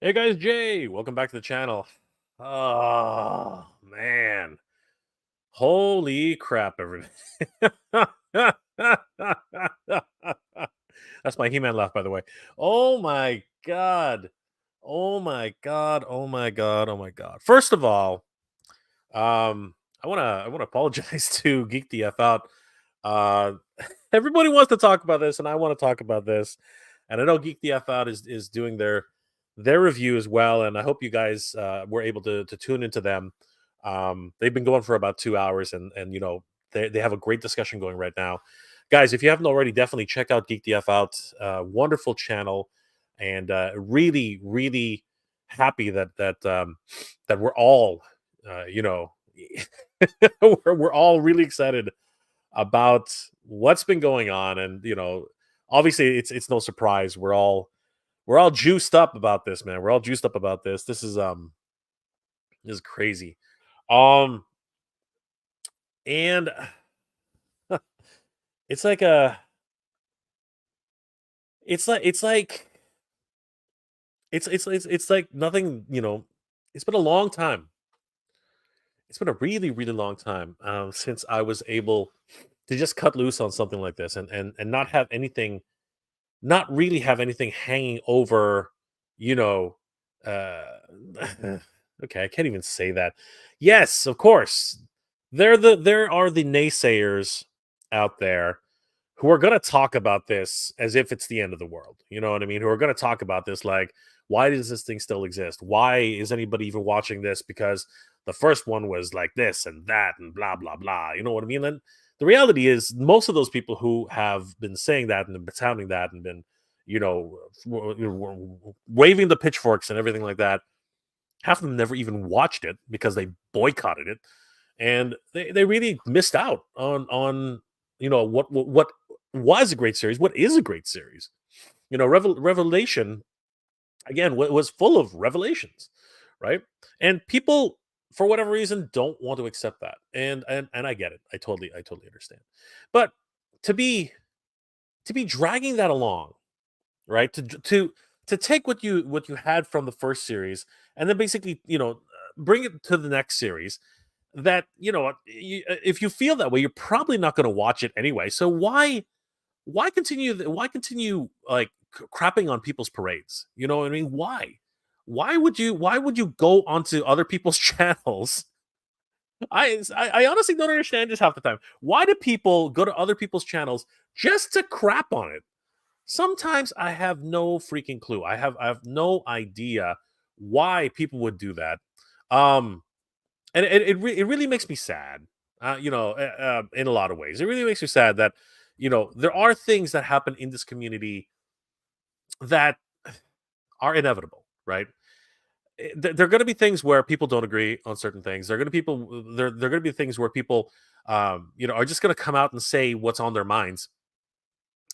Hey guys, Jay, welcome back to the channel. Oh man, holy crap, everybody! That's my He-Man laugh, by the way. Oh my god! Oh my god! Oh my god! Oh my god! First of all, I wanna apologize to Geek the F out. Uh, Everybody wants to talk about this, and I want to talk about this. And I know Geek the F Out is doing their review as well, and I hope you guys were able to tune into them. They've been going for about 2 hours, and they have a great discussion going right now, guys. If you haven't already, definitely check out Geek the F Out. Wonderful channel, and really happy that we're all we're all really excited about what's been going on. And obviously it's no surprise we're all juiced up about this, man. We're all juiced up about this. This is crazy. um and it's like a it's like it's like nothing. It's been a long time. It's been a really long time since I was able to just cut loose on something like this, and not have anything, not really have anything hanging over, you know, uh, okay, I can't even say that. Yes, of course. There are the naysayers out there who are going to talk about this as if it's the end of the world. You know what I mean? Who are going to talk about this like, why does this thing still exist? Why is anybody even watching this? Because the first one was like this and that and blah blah blah. You know what I mean? And the reality is, most of those people who have been saying that and been sounding that and been, waving the pitchforks and everything like that, half of them never even watched it because they boycotted it, and they really missed out on what was a great series, what is a great series. Revelation, again, was full of revelations, right? And people, for whatever reason, don't want to accept that, and I get it. I totally understand. But to be to be dragging that along, right? To take what you had from the first series, and then basically, bring it to the next series. That, if you feel that way, you're probably not going to watch it anyway. So why continue like crapping on people's parades? You know what I mean? Why would you go onto other people's channels? I honestly don't understand this half the time. Why do people go to other people's channels just to crap on it? Sometimes I have no freaking clue. I have no idea why people would do that. Um, and it really makes me sad. In a lot of ways, it really makes me sad that there are things that happen in this community that are inevitable, right? There are going to be things where people don't agree on certain things. There are going to be things where people, are just going to come out and say what's on their minds.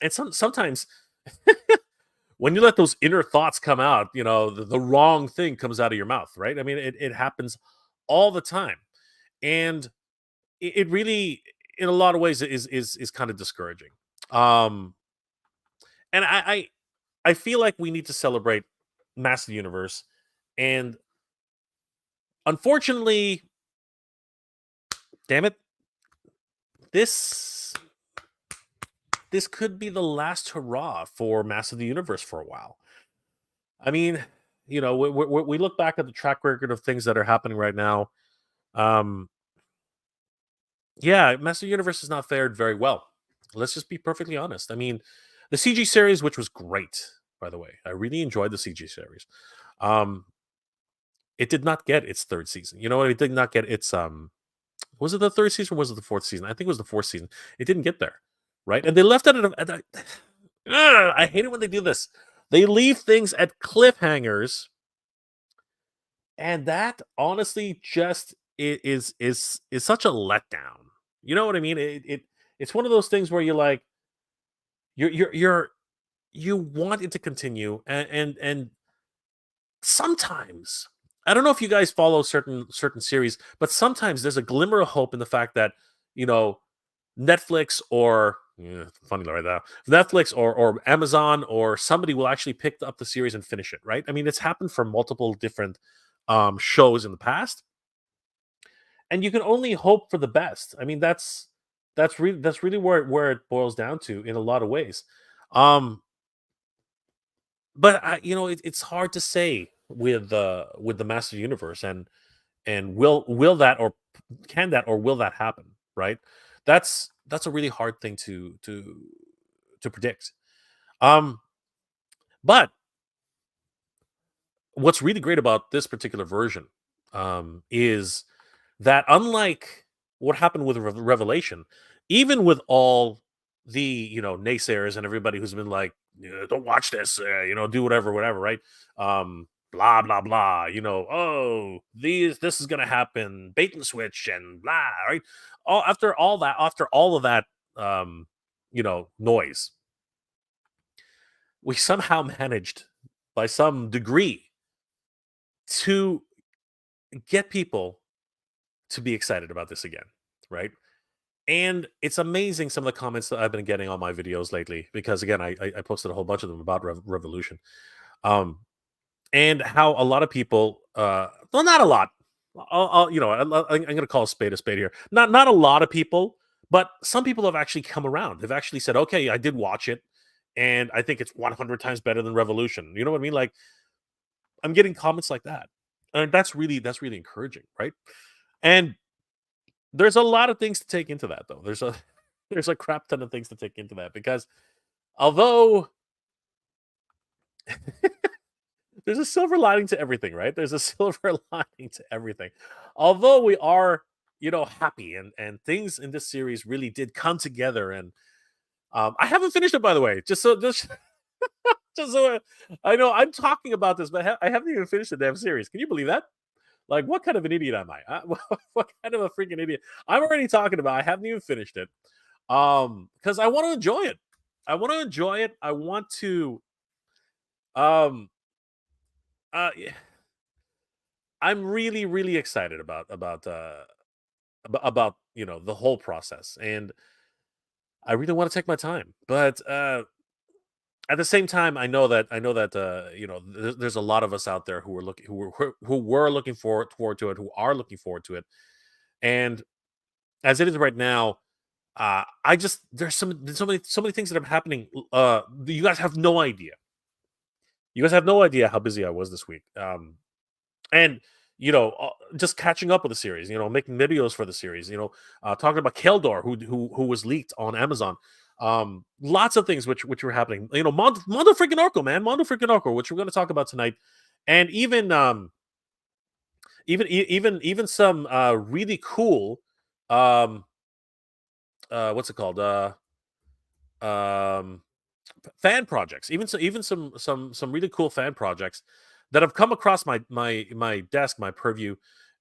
And sometimes when you let those inner thoughts come out, the wrong thing comes out of your mouth, right? I mean, it happens all the time, and it really, in a lot of ways, is kind of discouraging. Um, and I feel like we need to celebrate Massive Universe, and unfortunately, damn it, this this could be the last hurrah for Massive Universe for a while. I mean, we look back at the track record of things that are happening right now. Um, yeah, Master Universe has not fared very well. Let's just be perfectly honest. I mean, the CG series, which was great, by the way, I really enjoyed the CG series. Um, it did not get its third season. You know what? It did not get its Was it the third season or was it the fourth season? I think it was the fourth season. It didn't get there, right? And they left it I hate it when they do this. They leave things at cliffhangers, and that honestly just is such a letdown. You know what I mean? It's one of those things where you're like, you're you want it to continue, and sometimes, I don't know if you guys follow certain series, but sometimes there's a glimmer of hope in the fact that, you know Netflix or Yeah, funny right now. Netflix or Amazon or somebody will actually pick up the series and finish it, right? I mean, it's happened for multiple different shows in the past, and you can only hope for the best. I mean, that's really where it boils down to in a lot of ways. Um, but it's hard to say with the massive universe and will that or can that or will that happen, right? That's a really hard thing to predict. Um, but what's really great about this particular version is that unlike what happened with Revelation, even with all the naysayers and everybody who's been like, "Yeah, don't watch this, do whatever, right? Blah blah blah. Oh, this is gonna happen, bait and switch and blah, right? After all of that, noise, we somehow managed, by some degree, to get people to be excited about this again, right? And it's amazing some of the comments that I've been getting on my videos lately because again, I posted a whole bunch of them about Revolution, um, and how a lot of people, well, not a lot. I'm going to call a spade here. Not a lot of people, but some people have actually come around. They've actually said, "Okay, I did watch it, and I think it's 100 times better than Revolution." You know what I mean? Like I'm getting comments like that, and that's really encouraging, right? And there's a lot of things to take into that, though. There's a crap ton of things to take into that because although there's a silver lining to everything, right? There's a silver lining to everything. Although we are, happy and things in this series really did come together. And I haven't finished it, by the way. Just so I know I'm talking about this, but I haven't even finished the damn series. Can you believe that? Like, what kind of an idiot am I? What kind of a freaking idiot? I'm already talking about. I haven't even finished it. Because I want to enjoy it. I want to enjoy it. I want to. Um, yeah, I'm really, really excited about the whole process, and I really want to take my time. But at the same time, I know that there's a lot of us out there who were looking forward to it, who are looking forward to it, and as it is right now, I just there's so many things that are happening. You guys have no idea. You guys have no idea how busy I was this week. And just catching up with the series. Making videos for the series. Talking about Keldor, who was leaked on Amazon. Lots of things which were happening. Mondo freaking Orco, man, Mondo freaking Orco, which we're going to talk about tonight, and even some really cool um what's it called um fan projects, even some really cool fan projects that have come across my desk, my purview,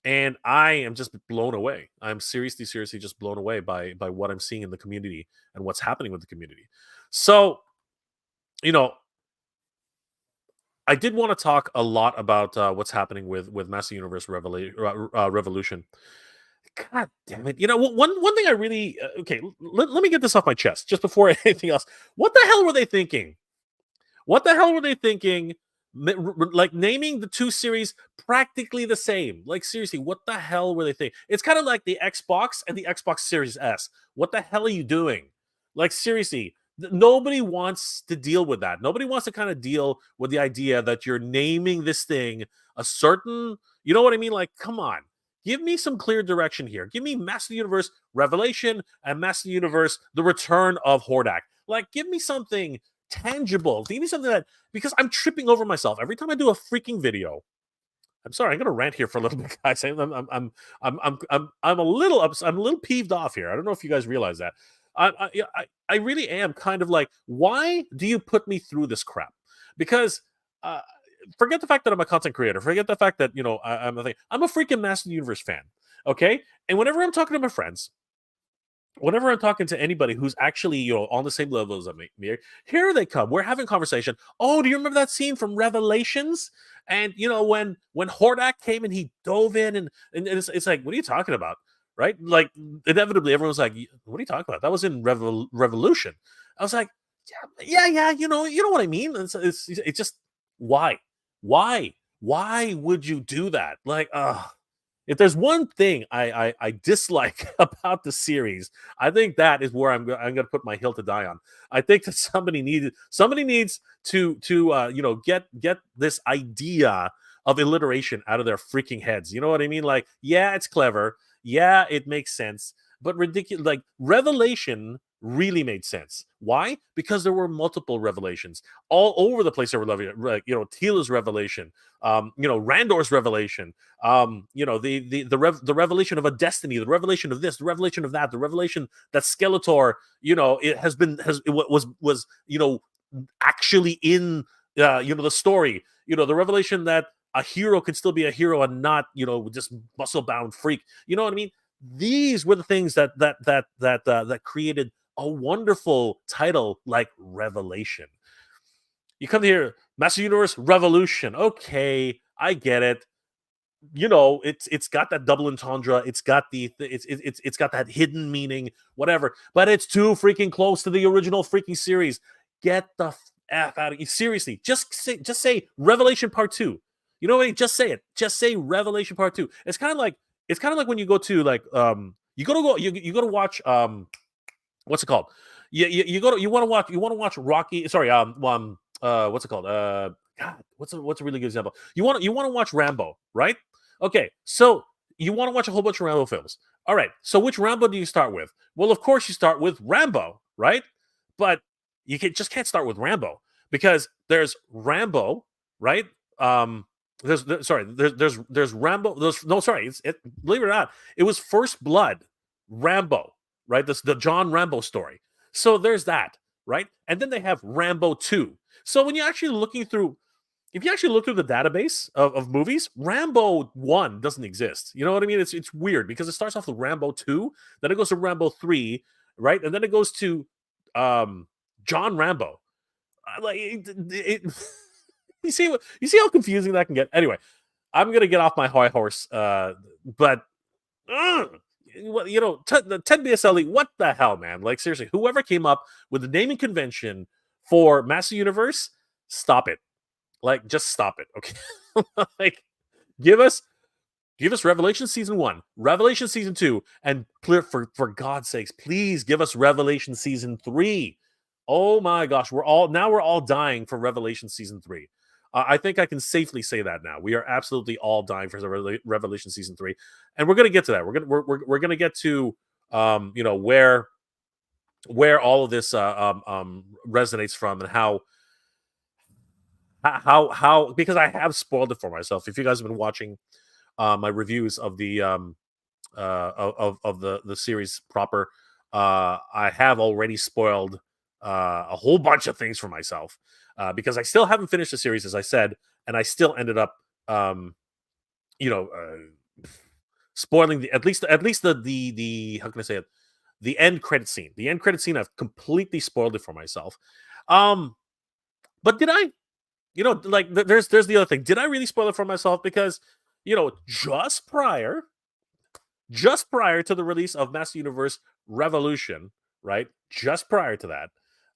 and I am just blown away. I'm seriously just blown away by what I'm seeing in the community and what's happening with the community. So, you know, I did want to talk a lot about what's happening with Master Universe Revolution. God damn it! One thing I really okay. Let me get this off my chest just before anything else. What the hell were they thinking? What the hell were they thinking? Like naming the two series practically the same. Like seriously, what the hell were they thinking? It's kind of like the Xbox and the Xbox Series S. What the hell are you doing? Like seriously, nobody wants to deal with that. Nobody wants to kind of deal with the idea that you're naming this thing a certain, you know what I mean? Like, come on. Give me some clear direction here. Give me Master Universe Revelation and Master Universe The Return of Hordak. Like, give me something tangible. Give me something that, because I'm tripping over myself every time I do a freaking video. I'm sorry, I'm gonna rant here for a little bit, guys. I'm a little I'm a little peeved off here. I don't know if you guys realize that. Yeah, I really am kind of like, why do you put me through this crap? Because uh, forget the fact that I'm a content creator. Forget the fact that I'm a freaking Master Universe fan. Okay, and whenever I'm talking to my friends, whenever I'm talking to anybody who's actually, on the same level as me, here they come. We're having conversation. Oh, do you remember that scene from Revelations? And when Hordak came and he dove in and it's like, what are you talking about? right? Like inevitably, everyone's like, "What are you talking about? That was in Revolution." I was like, "Yeah, yeah, yeah. You know what I mean." It's just why, why would you do that? Like, if there's one thing I dislike about the series, I think that is where I'm gonna put my hill to die on. I think that somebody needs to get this idea of alliteration out of their freaking heads. You know what I mean? Like, yeah, it's clever, yeah, it makes sense, but ridiculous. Like Revelation really made sense. Why? Because there were multiple revelations all over the place. There were Tila's revelation, Randor's revelation, the revelation of a destiny, the revelation of this, the revelation of that, the revelation that Skeletor, it has been has it was actually in the story, the revelation that a hero could still be a hero and not just muscle bound freak. You know what I mean? These were the things that created a wonderful title like Revelation. You come here, Master Universe Revolution. Okay, I get it. It's got that double entendre. It's got it's got that hidden meaning, whatever. But it's too freaking close to the original freaking series. Get the f out of here. Seriously, just say Revelation Part 2. You know what I mean? Just say it. Just say Revelation Part 2. It's kind of like when you go to you go to watch what's it called? You want to watch Rocky. Sorry, what's it called? God, what's a really good example? You want to watch Rambo, right? Okay, so you want to watch a whole bunch of Rambo films. All right, so which Rambo do you start with? Well, of course you start with Rambo, right? But just can't start with Rambo because there's Rambo, right? There's Rambo. No, sorry, believe it or not, it was First Blood, Rambo, right? This the John Rambo story. So there's that, right? And then they have Rambo 2. So when you're actually looking through, if you actually look through the database of movies, Rambo 1 doesn't exist. You know what I mean? It's weird because it starts off with Rambo 2, then it goes to Rambo 3, right? And then it goes to John Rambo. Like you see how confusing that can get. Anyway, I'm gonna get off my high horse, but the 10 BSLE, what the hell, man? Like, seriously, whoever came up with the naming convention for Master Universe, stop it. Like, just stop it, okay? Like, give us Revelation Season 1, Revelation Season 2, and for God's sakes, please give us Revelation Season 3. Oh my gosh, we're all dying for Revelation Season 3. I think I can safely say that now. We are absolutely all dying for Revelation Season 3, and we're going to get to that. We're going to get to where all of this resonates from, and how because I have spoiled it for myself. If you guys have been watching my reviews of the of the series proper, I have already spoiled a whole bunch of things for myself because I still haven't finished the series, as I said, and I still ended up you know spoiling at least the how can I say it, the end credit scene. The end credit scene, I've completely spoiled it for myself. Um, but did I? There's the other thing. Did I really spoil it for myself? Because just prior to the release of Master Universe Revolution, right? Just prior to that,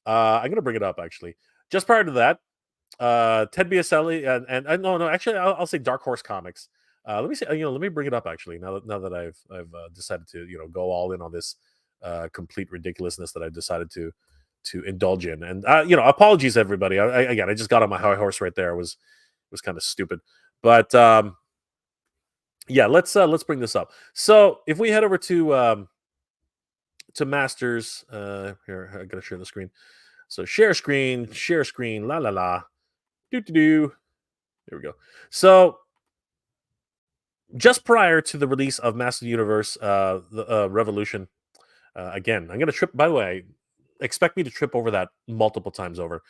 I'm gonna bring it up actually. Just prior to that, Ted Biaselli and no, actually, I'll say Dark Horse Comics. Let me see. Let me bring it up actually. Now that I've decided to go all in on this complete ridiculousness that I've decided to indulge in. And apologies everybody. Again, I just got on my high horse right there. It was kind of stupid, but yeah, let's bring this up. So if we head over to Masters, here I gotta share the screen. So share screen, la la la, do. There we go. So just prior to the release of Master Universe, the Revolution, again, I'm gonna trip. By the way, expect me to trip over that multiple times over.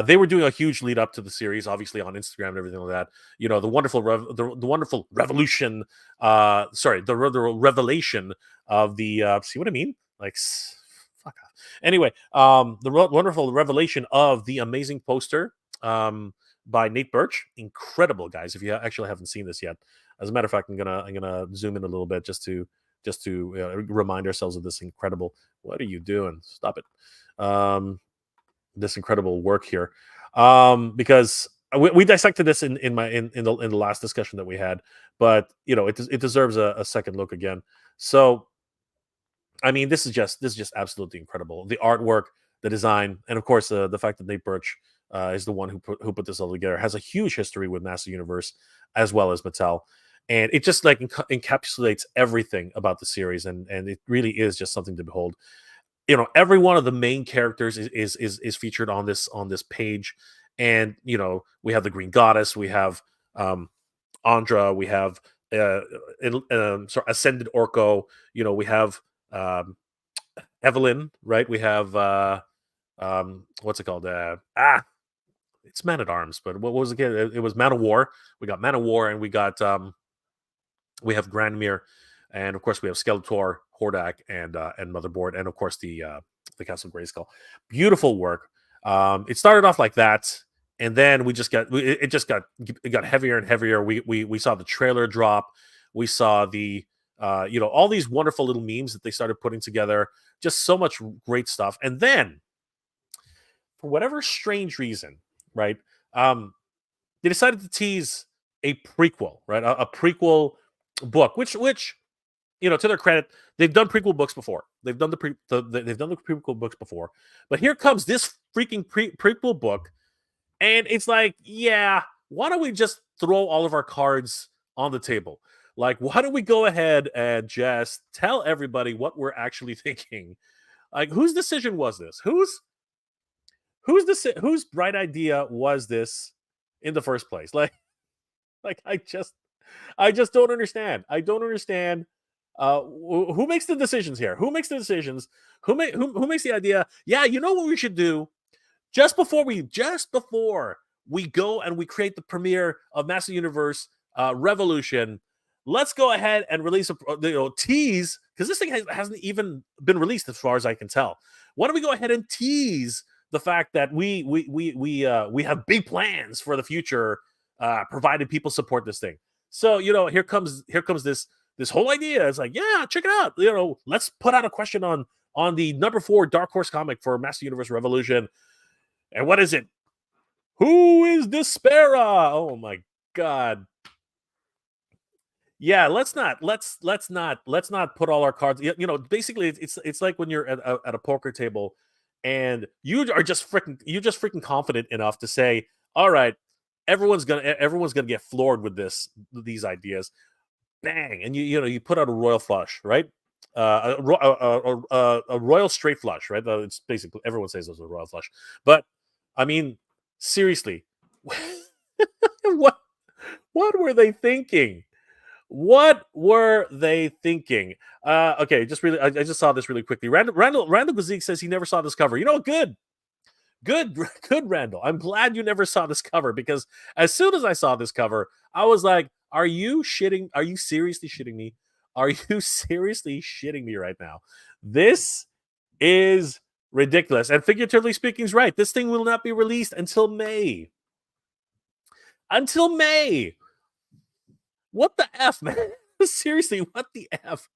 They were doing a huge lead up to the series, obviously on Instagram and everything like that. The wonderful revolution. The revelation of the. See what I mean? Like, fuck off. Anyway, wonderful revelation of the amazing poster by Nate Birch. Incredible, guys! If you actually haven't seen this yet, as a matter of fact, I'm gonna zoom in a little bit just to just to remind ourselves of this incredible. What are you doing? Stop it. This incredible work here, because we dissected this in the last discussion that we had, but it deserves a second look again. So I mean, this is just absolutely incredible. The artwork, the design, and of course the fact that Nate Birch is the one who put this all together, has a huge history with Master Universe as well as Mattel, and it just like encapsulates everything about the series, and it really is just something to behold. Every one of the main characters is featured on this page, and we have the Green Goddess, we have um, Andra, we have Ascended Orko, we have um, Evelyn, right? We have what's it called? It's Man at Arms, but what was it again? It was Man of War. We got Man of War, and we have Grandmere, and of course we have Skeletor, Hordak, and Motherboard, and of course the Castle Grayskull. Beautiful work. It started off like that, and then it got heavier and heavier. We saw the trailer drop. We saw the all these wonderful little memes that they started putting together. Just so much great stuff. And then, for whatever strange reason, right? They decided to tease a prequel, right? A prequel book, which to their credit, they've done prequel books before. They've done the prequel books before, but here comes this freaking prequel book, and it's like, yeah, why don't we just throw all of our cards on the table? Like, why don't we go ahead and just tell everybody what we're actually thinking? Like, whose decision was this? Whose bright idea was this in the first place? Like I just don't understand. I don't understand who makes the decisions here. Who makes the decisions? Who makes the idea? Yeah, you know what we should do? Just before we go and we create the premiere of Master Universe Revolution, let's go ahead and release a tease, because this thing hasn't even been released as far as I can tell. Why don't we go ahead and tease the fact that we have big plans for the future, provided people support this thing. So here comes this whole idea. It's like, yeah, check it out. Let's put out a question on the number 4 Dark Horse comic for Master Universe Revolution. And what is it? Who is Despara? Oh my god. Yeah, let's not put all our cards. Basically, it's like when you're at a poker table, and you just freaking confident enough to say, all right, everyone's gonna get floored with these ideas. Bang, and you put out a royal flush, right? A royal straight flush, right? It's basically, everyone says it's a royal flush, but I mean, seriously, what what were they thinking? What were they thinking? Okay, I just saw this really quickly. Randall Gazik says he never saw this cover. Good, good, good, Randall. I'm glad you never saw this cover, because as soon as I saw this cover, I was like, "Are you shitting? Are you seriously shitting me? Are you seriously shitting me right now? This is ridiculous." And figuratively speaking, is right. This thing will not be released until May. Until May. What the F, man? Seriously, what the F?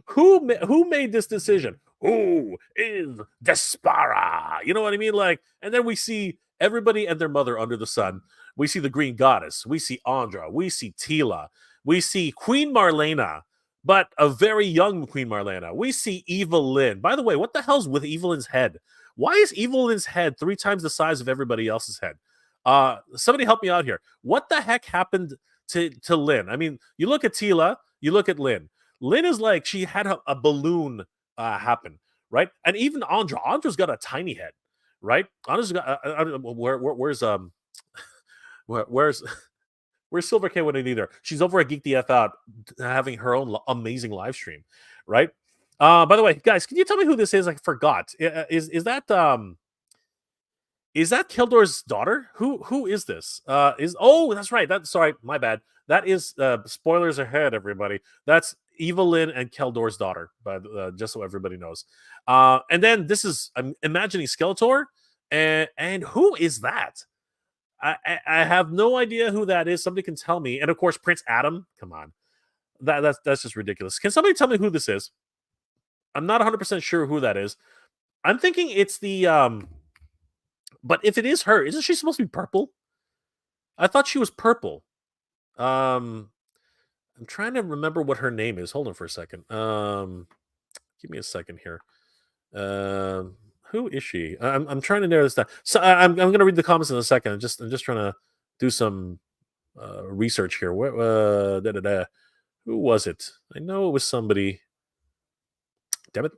Who made this decision? Who is Despara? You know what I mean? Like, and then we see everybody and their mother under the sun. We see the Green Goddess. We see Andra. We see Tila. We see Queen Marlena, but a very young Queen Marlena. We see Evelyn. By the way, what the hell's with Evelyn's head? Why is Evelyn's head 3 times the size of everybody else's head? Somebody help me out here. What the heck happened to Lynn? I mean, you look at Tila, you look at Lynn. Lynn is like, she had a balloon happen, right? And even Andra's got a tiny head, right? Andra's got where's where's Silver K when I need her? She's over at Geek the F Out having her own amazing live stream, right? By the way, guys, can you tell me who this is? I forgot. Is that Keldor's daughter? Who is this? That's right. Sorry, my bad. That is spoilers ahead, everybody. That's Evelyn and Keldor's daughter, but just so everybody knows. And then I'm imagining Skeletor, and who is that? I have no idea who that is. Somebody can tell me. And of course, Prince Adam. Come on. That's just ridiculous. Can somebody tell me who this is? I'm not 100% sure who that is. I'm thinking it's the. But if it is her, isn't she supposed to be purple? I thought she was purple. Um, I'm trying to remember what her name is. Hold on for a second. Give me a second here. Um, who is she? I'm trying to narrow this down. So I'm going to read the comments in a second. I'm just trying to do some research here. Who was it? I know it was somebody. Damn it.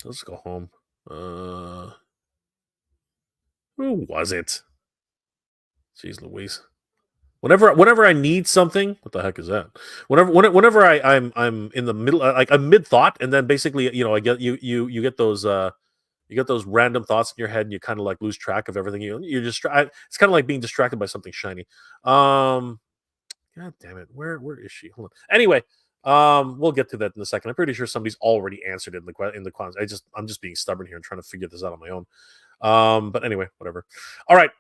Let's go home. Who was it? Jeez Louise. Whenever I need something, what the heck is that? Whenever I'm in the middle, like I'm mid thought, and then basically, I get you get those random thoughts in your head, and you kind of like lose track of everything. You're just it's kind of like being distracted by something shiny. God damn it, where is she? Hold on. Anyway, we'll get to that in a second. I'm pretty sure somebody's already answered it in the comments. I'm just being stubborn here and trying to figure this out on my own. But anyway, whatever. All right.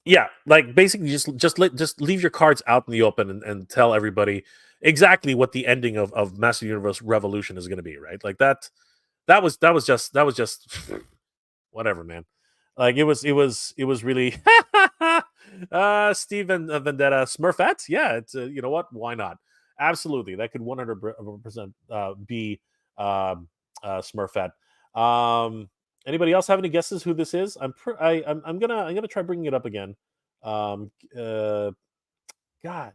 Yeah, like basically just leave your cards out in the open and tell everybody exactly what the ending of Master Universe Revolution is going to be, right? Like that was just whatever, man. Like it was really Steven Vendetta Smurfette. Yeah, it's you know what? Why not? Absolutely, that could 100% be Smurfette. Um, Anybody else have any guesses who this is? I'm gonna try bringing it up again. Um, uh, God,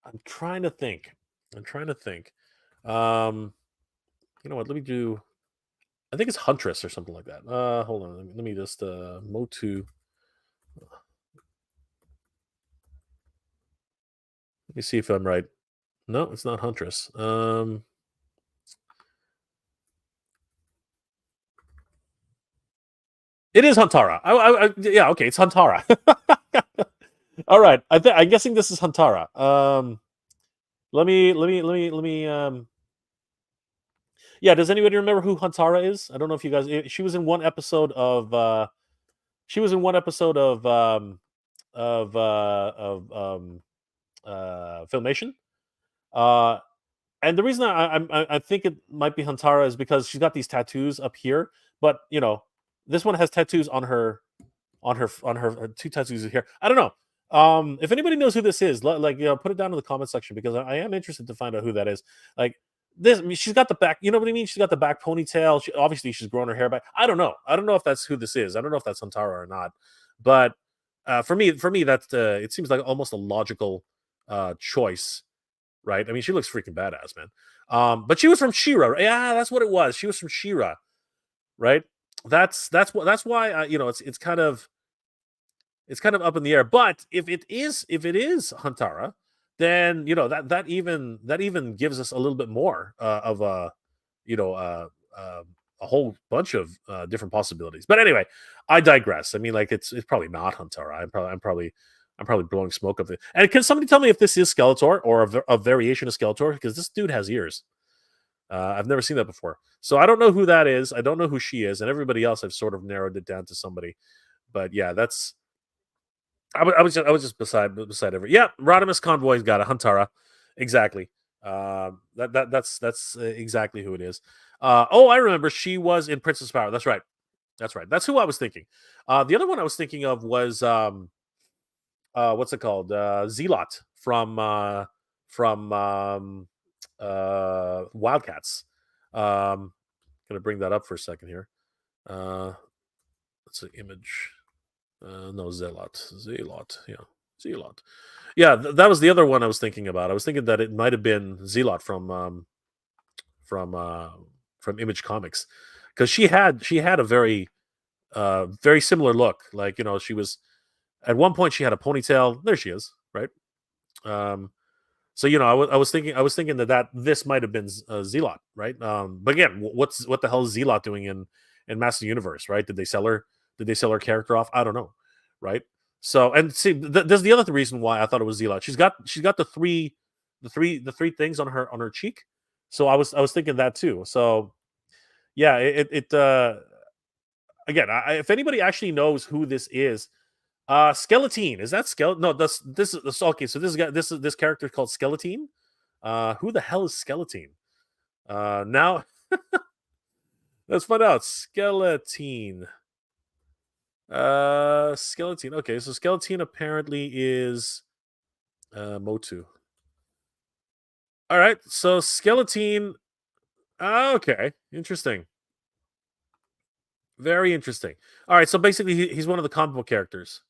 I'm trying to think. I'm trying to think. Um, you know what? Let me do. I think it's Huntress or something like that. Hold on. Let me just Motu. Let me see if I'm right. No, it's not Huntress. It is Huntara. Yeah, okay, it's Huntara. All right, I'm guessing this is Huntara. Let me. Yeah, does anybody remember who Huntara is? I don't know if you guys. She was in one episode of. She was in one episode of Filmation. Uh, and the reason I think it might be Huntara is because she's got these tattoos up here, but this one has tattoos on her two tattoos here. I don't know. If anybody knows who this is, put it down in the comment section because I am interested to find out who that is. Like this, I mean, she's got the back. You know what I mean? She's got the back ponytail. Obviously, she's grown her hair back. I don't know. I don't know if that's who this is. I don't know if that's Huntara or not. But for me, that's it seems like almost a logical choice, right? I mean, she looks freaking badass, man. But she was from Shira. Yeah, that's what it was. She was from Shira, right? That's why it's kind of up in the air. But if it is Huntara, then that even gives us a little bit more of you know a whole bunch of different possibilities. But anyway, I digress. I mean, like it's probably not Huntara. I'm probably blowing smoke up it. And can somebody tell me if this is Skeletor or a variation of Skeletor? Because this dude has ears. I've never seen that before. So I don't know who that is. I don't know who she is, and everybody else I've sort of narrowed it down to somebody. But yeah, that's I was just beside every. Yeah, Rodimus Convoy's got a Huntara, exactly. That's exactly who it is. I remember she was in Princess Power. That's right. That's right. That's who I was thinking. The other one I was thinking of was what's it called? Zealot from Wildcats. Gonna bring that up for a second here. That's an image. No, Zealot. Yeah, Zealot. Yeah, that was the other one I was thinking about. I was thinking that it might have been Zealot from uh, from Image Comics because she had a very similar look. Like she was at one point she had a ponytail. There she is, right? Um, so I was thinking that this might have been Zealot, right? But again, what the hell is Zealot doing in Master Universe, right? Did they sell her? Did they sell her character off? I don't know, right? So and see, there's the other reason why I thought it was Zealot. She's got the three things on her cheek. So I was thinking that too. So yeah, again, if anybody actually knows who this is, Skeleton. Is that Skeleton? No, this is okay. So this character is called Skeleton. Who the hell is Skeleton? Now let's find out. Skeleton. Skeleton. Okay, so Skeleton apparently is Motu. All right, so Skeleton. Okay, interesting. Very interesting. All right, so basically he's one of the comic book characters,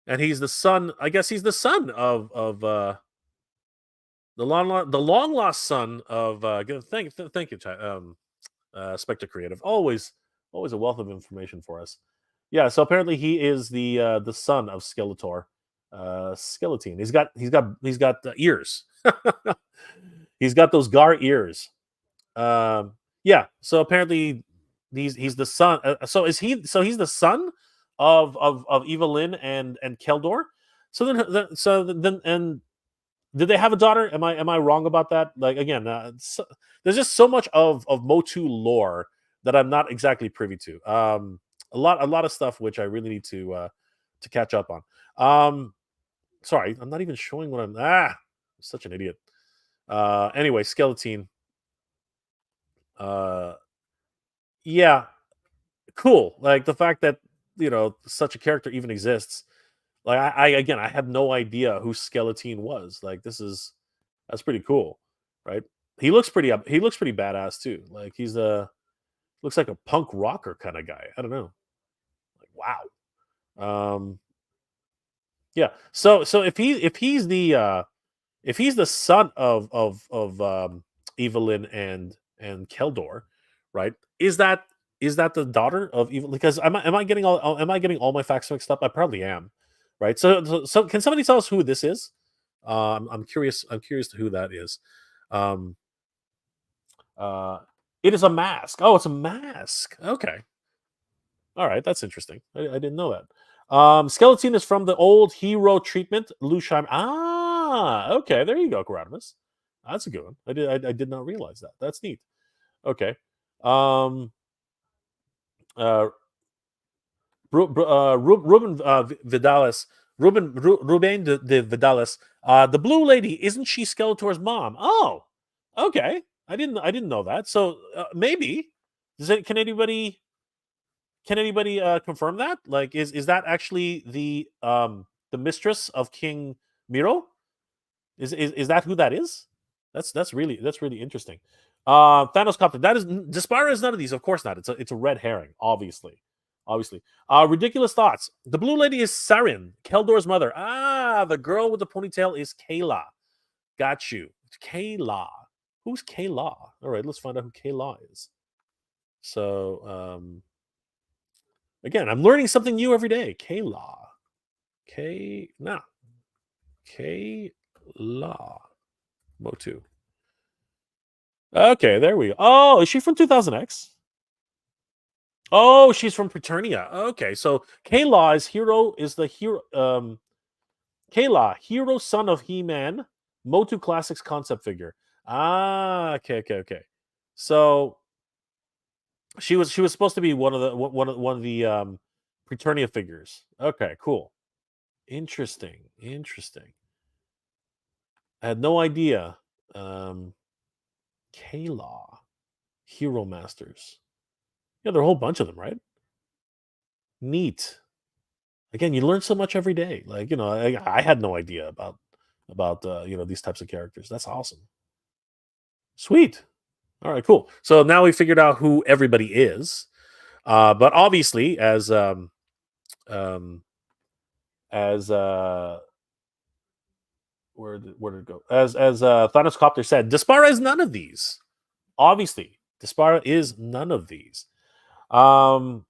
and he's the son. I guess he's the son of the long lost son of. Thank you, Spectre Creative. Always a wealth of information for us. Yeah, so apparently he is the son of Skeletor. Skeleton. He's got ears. He's got those Gar ears. Yeah. So apparently he's the son. So is he? So he's the son of Evelyn and Keldor. So then did they have a daughter? Am I wrong about that? Like again, there's just so much of Motu lore that I'm not exactly privy to. A lot of stuff which I really need to catch up on. Sorry, I'm not even showing what I'm such an idiot. Anyway, Skeleton. Uh yeah, cool. Like the fact that such a character even exists. Like I have no idea who Skeleton was. Like that's pretty cool, right? He looks pretty badass too. Like he's a looks like a punk rocker kind of guy. I don't know. Like wow. Yeah. So if he's the son of Evelyn and Keldor, right? Is that the daughter of Evelyn? Because am I getting all my facts mixed up? I probably am, right? So can somebody tell us who this is? I'm curious. I'm curious to who that is. Um, uh, it is a mask. Oh, it's a mask. Okay. All right, that's interesting. I didn't know that. Skeleton is from the old hero treatment, Lushheim. Okay, there you go, Caradimus. That's a good one. I did not realize that. That's neat. Okay. Um, uh, Ruben Vidalis, Ruben de Vidalis. The blue lady, isn't she Skeletor's mom? Oh, okay. I didn't know that. So maybe can anybody confirm that? Like, is that actually the mistress of King Miro? Is that who that is? That's really interesting. Thanos Copter. That is Despara is none of these. Of course not. It's a red herring. Obviously. Ridiculous thoughts. The blue lady is Sarin, Keldor's mother. The girl with the ponytail is Kayla. Got you. Kayla. Who's Kayla? All right, let's find out who Kayla is. So again, I'm learning something new every day. Kayla. Kayla. Motu. Okay, there we go. Oh, is she from 2000X? Oh, she's from Preternia. Okay, so Kayla is the hero. Kayla, hero son of He-Man, Motu Classics concept figure. Okay. So she was supposed to be one of the Preternia figures. Okay, cool. Interesting. I had no idea. Kayla, Hero Masters. Yeah, there are a whole bunch of them, right? Neat. Again, you learn so much every day. Like I had no idea about these types of characters. That's awesome. Sweet. All right, cool. So now we figured out who everybody is. But obviously, um, as where did it go? As Thanos Copter said, Despara is none of these. Obviously, Despara is none of these. Um,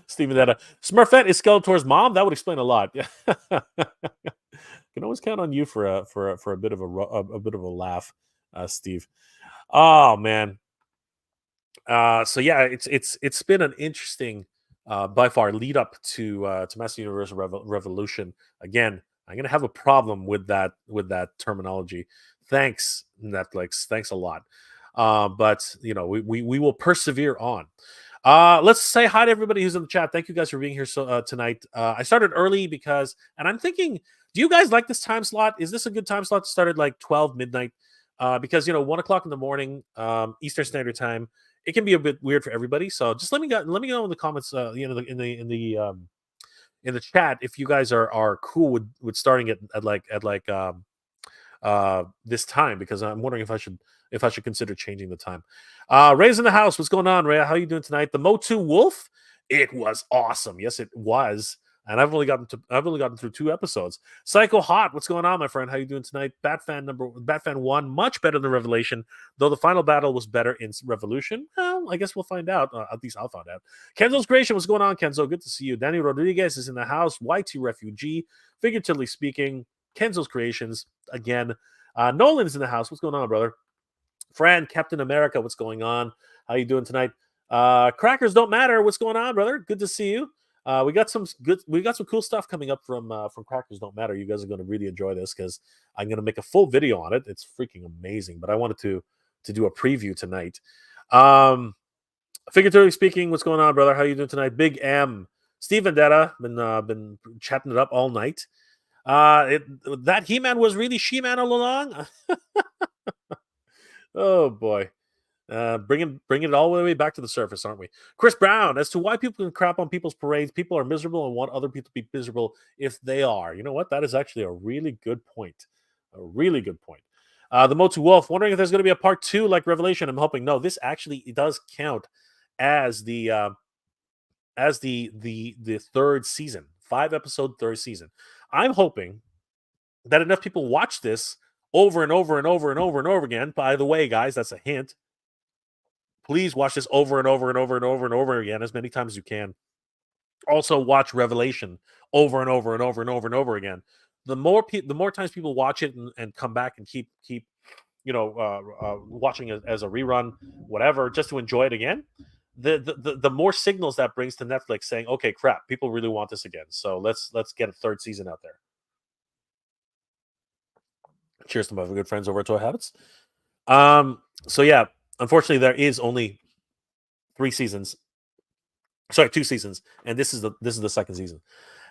Steven Detta. Smurfette is Skeletor's mom. That would explain a lot. Can always count on you for a bit of a bit of a laugh, Steve. Oh man. So yeah, it's been an interesting by far lead up to Master Universe Revolution. Again, I'm gonna have a problem with that terminology. Thanks, Netflix. Thanks a lot. But we will persevere on. Let's say hi to everybody who's in the chat. Thank you guys for being here tonight. I started early because, and I'm thinking, do you guys like this time slot? Is this a good time slot to start at like 12 midnight? Because 1 o'clock in the morning, Eastern Standard Time, it can be a bit weird for everybody. So just let me know in the comments, in the chat if you guys are cool with starting it at this time, because I'm wondering if I should consider changing the time. Ray's in the house. What's going on, Ray? How you doing tonight? The Motu Wolf. It was awesome. Yes, it was. And I've only gotten through 2 episodes. Psycho Hot. What's going on, my friend? How you doing tonight? Batfan 1, much better than Revelation, though the final battle was better in Revolution. Well, I guess we'll find out. At least I'll find out. Kenzo's Creation. What's going on, Kenzo? Good to see you. Danny Rodriguez is in the house. YT Refugee. Figuratively speaking, Kenzo's Creations again. Nolan's in the house. What's going on, brother? Fran, Captain America, what's going on? How you doing tonight? Crackers don't matter. What's going on, brother? Good to see you. We got some cool stuff coming up from Crackers Don't Matter. You guys are going to really enjoy this because I'm going to make a full video on it. It's freaking amazing. But I wanted to do a preview tonight. Figuratively speaking, what's going on, brother? How you doing tonight? Big M, Steve Vendetta, been chatting it up all night. That He-Man was really She-Man all along. Oh boy. Bringing it all the way back to the surface, aren't we? Chris Brown, as to why people can crap on people's parades, people are miserable and want other people to be miserable if they are. You know what? That is actually a really good point. A really good point. The Motu Wolf, wondering if there's going to be a part 2 like Revelation. I'm hoping no. This actually does count as the third season, 5-episode third season. I'm hoping that enough people watch this over and over and over and over and over again. By the way, guys, that's a hint. Please watch this over and over and over and over and over again as many times as you can. Also, watch Revelation over and over and over and over and over again. The more times people watch it and come back and keep watching it as a rerun, whatever, just to enjoy it again, the more signals that brings to Netflix saying, okay, crap, people really want this again. So let's get a third season out there. Cheers to my good friends over at Toy Habits. So yeah, unfortunately, there is only 2 seasons, and this is the second season.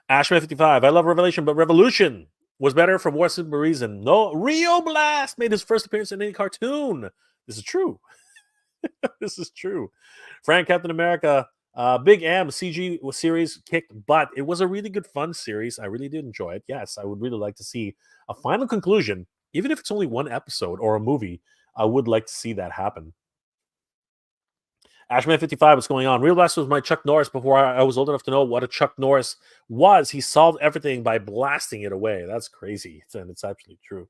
Ashman55, I love Revelation, but Revolution was better for more simple reason. No, Rio Blast made his first appearance in any cartoon. This is true. This is true. Frank, Captain America, Big M CG series kicked butt. It was a really good, fun series. I really did enjoy it. Yes, I would really like to see a final conclusion, even if it's only one episode or a movie. I would like to see that happen. Ashman55, what's going on? Real Blast was my Chuck Norris before I was old enough to know what a Chuck Norris was. He solved everything by blasting it away. That's crazy. And it's absolutely true.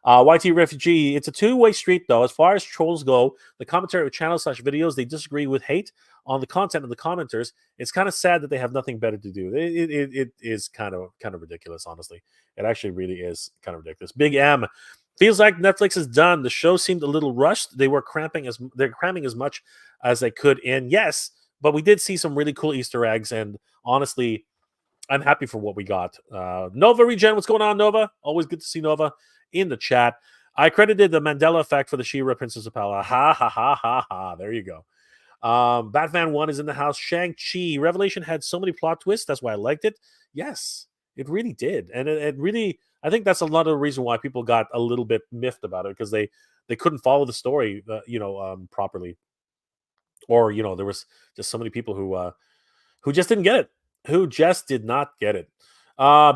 YT Refugee, it's a two-way street, though. As far as trolls go, the commentary with channels/videos, they disagree with hate on the content of the commenters. It's kind of sad that they have nothing better to do. It is kind of ridiculous, honestly. It actually really is kind of ridiculous. Big M, feels like Netflix is done. The show seemed a little rushed. They're cramming as much as they could in. Yes, but we did see some really cool Easter eggs, and honestly, I'm happy for what we got. Nova Regen, what's going on, Nova? Always good to see Nova in the chat. I credited the Mandela effect for the She-Ra Princess of Power. Ha ha ha ha ha. There you go. Batman 1 is in the house. Shang-Chi. Revelation had so many plot twists. That's why I liked it. Yes, it really did. And it really, I think that's a lot of the reason why people got a little bit miffed about it, because they couldn't follow the story, properly. Or, there was just so many people who just didn't get it. Who just did not get it.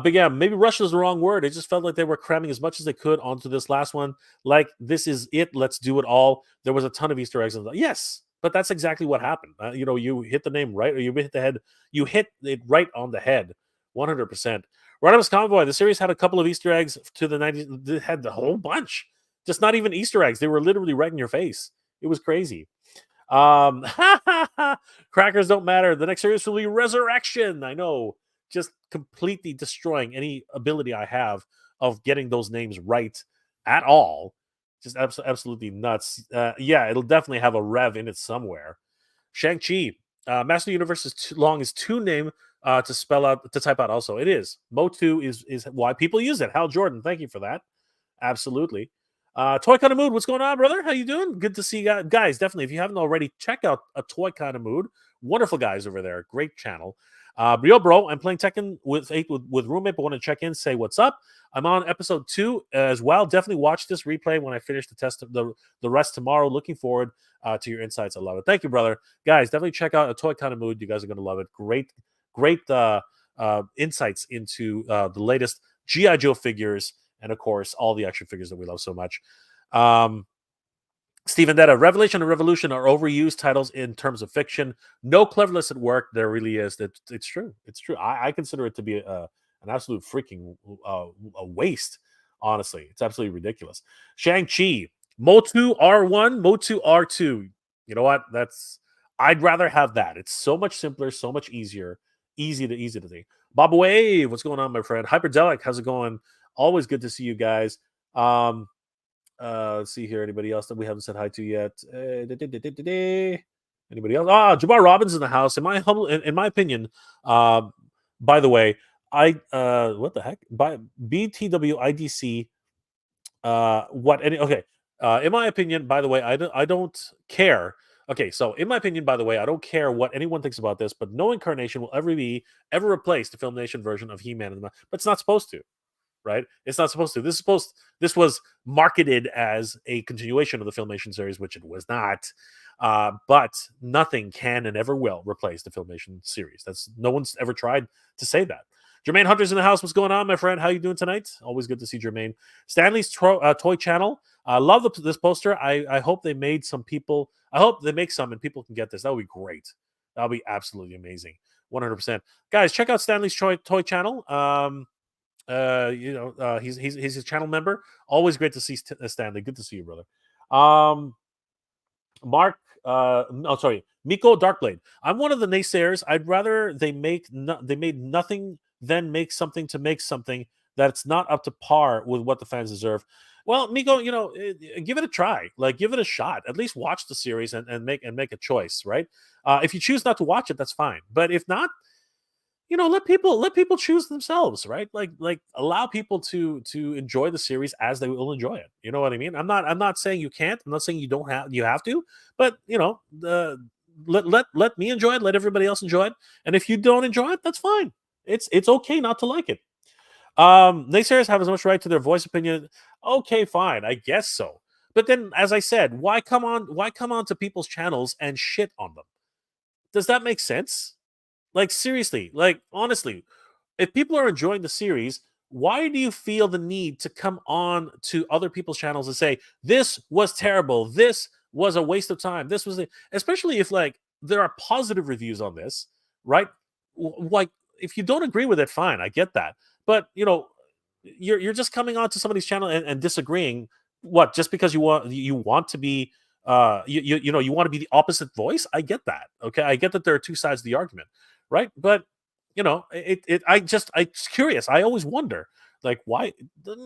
Big M, maybe rush is the wrong word. It just felt like they were cramming as much as they could onto this last one. Like, this is it. Let's do it all. There was a ton of Easter eggs. Yes, but that's exactly what happened. You hit the name right, or you hit the head. You hit it right on the head, 100%. Rodimus Convoy, the series had a couple of Easter eggs to the 90s. They had the whole bunch. Just not even Easter eggs. They were literally right in your face. It was crazy. Crackers don't matter. The next series will be Resurrection. I know, just completely destroying any ability I have of getting those names right at all. Just absolutely nuts. Yeah, it'll definitely have a rev in it somewhere. Shang-Chi, Master Universe is too long, is too name to type out. Also, it is. Motu is why people use it. Hal Jordan, thank you for that. Absolutely. Toy Kind of Mood, what's going on, brother? How you doing? Good to see you guys. Definitely, if you haven't already, check out a Toy Kind of Mood. Wonderful guys over there. Great channel. Real bro, I'm playing Tekken with roommate, but want to check in, say what's up. I'm on episode 2 as well. Definitely watch this replay when I finish the test of the rest tomorrow. Looking forward to your insights. I love it. Thank you, brother. Guys, definitely check out a Toy Kind of Mood. You guys are going to love it. Great insights into the latest G.I. Joe figures, and of course, all the action figures that we love so much. Stephen Detta, Revelation and Revolution are overused titles in terms of fiction. No cleverness at work. There really is. It's true. It's true. I consider it to be an absolute freaking a waste. Honestly, it's absolutely ridiculous. Shang-Chi, Motu R1, Motu R2. You know what? I'd rather have that. It's so much simpler, so much easier, easy to think. Bob Wave, what's going on, my friend? Hyperdelic, how's it going? Always good to see you guys. Let's see here. Anybody else that we haven't said hi to yet? Anybody else? Jabbar Robbins in the house. In my opinion, by the way, what the heck? By BTWIDC. Okay. In my opinion, by the way, I don't care. Okay, so in my opinion, by the way, I don't care what anyone thinks about this, but no incarnation will ever replace the Filmation version of He-Man, but it's not supposed to. Right? It's not supposed to. This was marketed as a continuation of the Filmation series, which it was not. But nothing can and ever will replace the Filmation series. No one's ever tried to say that. Jermaine Hunter's in the house. What's going on, my friend? How you doing tonight? Always good to see Jermaine. Stanley's toy channel. I love this poster. I hope they made some people. I hope they make some and people can get this. That would be great. That would be absolutely amazing. 100%. Guys, check out Stanley's toy channel. He's his channel member. Always great to see Stanley. Good to see you, brother. Mark, Miko Darkblade. I'm one of the naysayers. I'd rather they made nothing than make something to make something that's not up to par with what the fans deserve. Well, Miko, give it a try. Like, give it a shot. At least watch the series and make a choice, right? If you choose not to watch it, that's fine. But if not, let people choose themselves, right? Like allow people to enjoy the series as they will enjoy it. You know what I mean? I'm not saying you can't. I'm not saying you have to, but let me enjoy it, let everybody else enjoy it. And if you don't enjoy it, that's fine. It's okay not to like it. Naysayers have as much right to their voice opinion. Okay, fine, I guess so. But then, as I said, why come on to people's channels and shit on them? Does that make sense? Like, seriously, like, honestly, if people are enjoying the series, why do you feel the need to come on to other people's channels and say, this was terrible, this was a waste of time, especially if, like, there are positive reviews on this, right? Like, if you don't agree with it, fine, I get that. But, you're just coming on to somebody's channel and disagreeing, what, just because you want to be you want to be the opposite voice. I get that. Okay, I get that there are two sides of the argument, right? But I'm curious. I always wonder, like, why.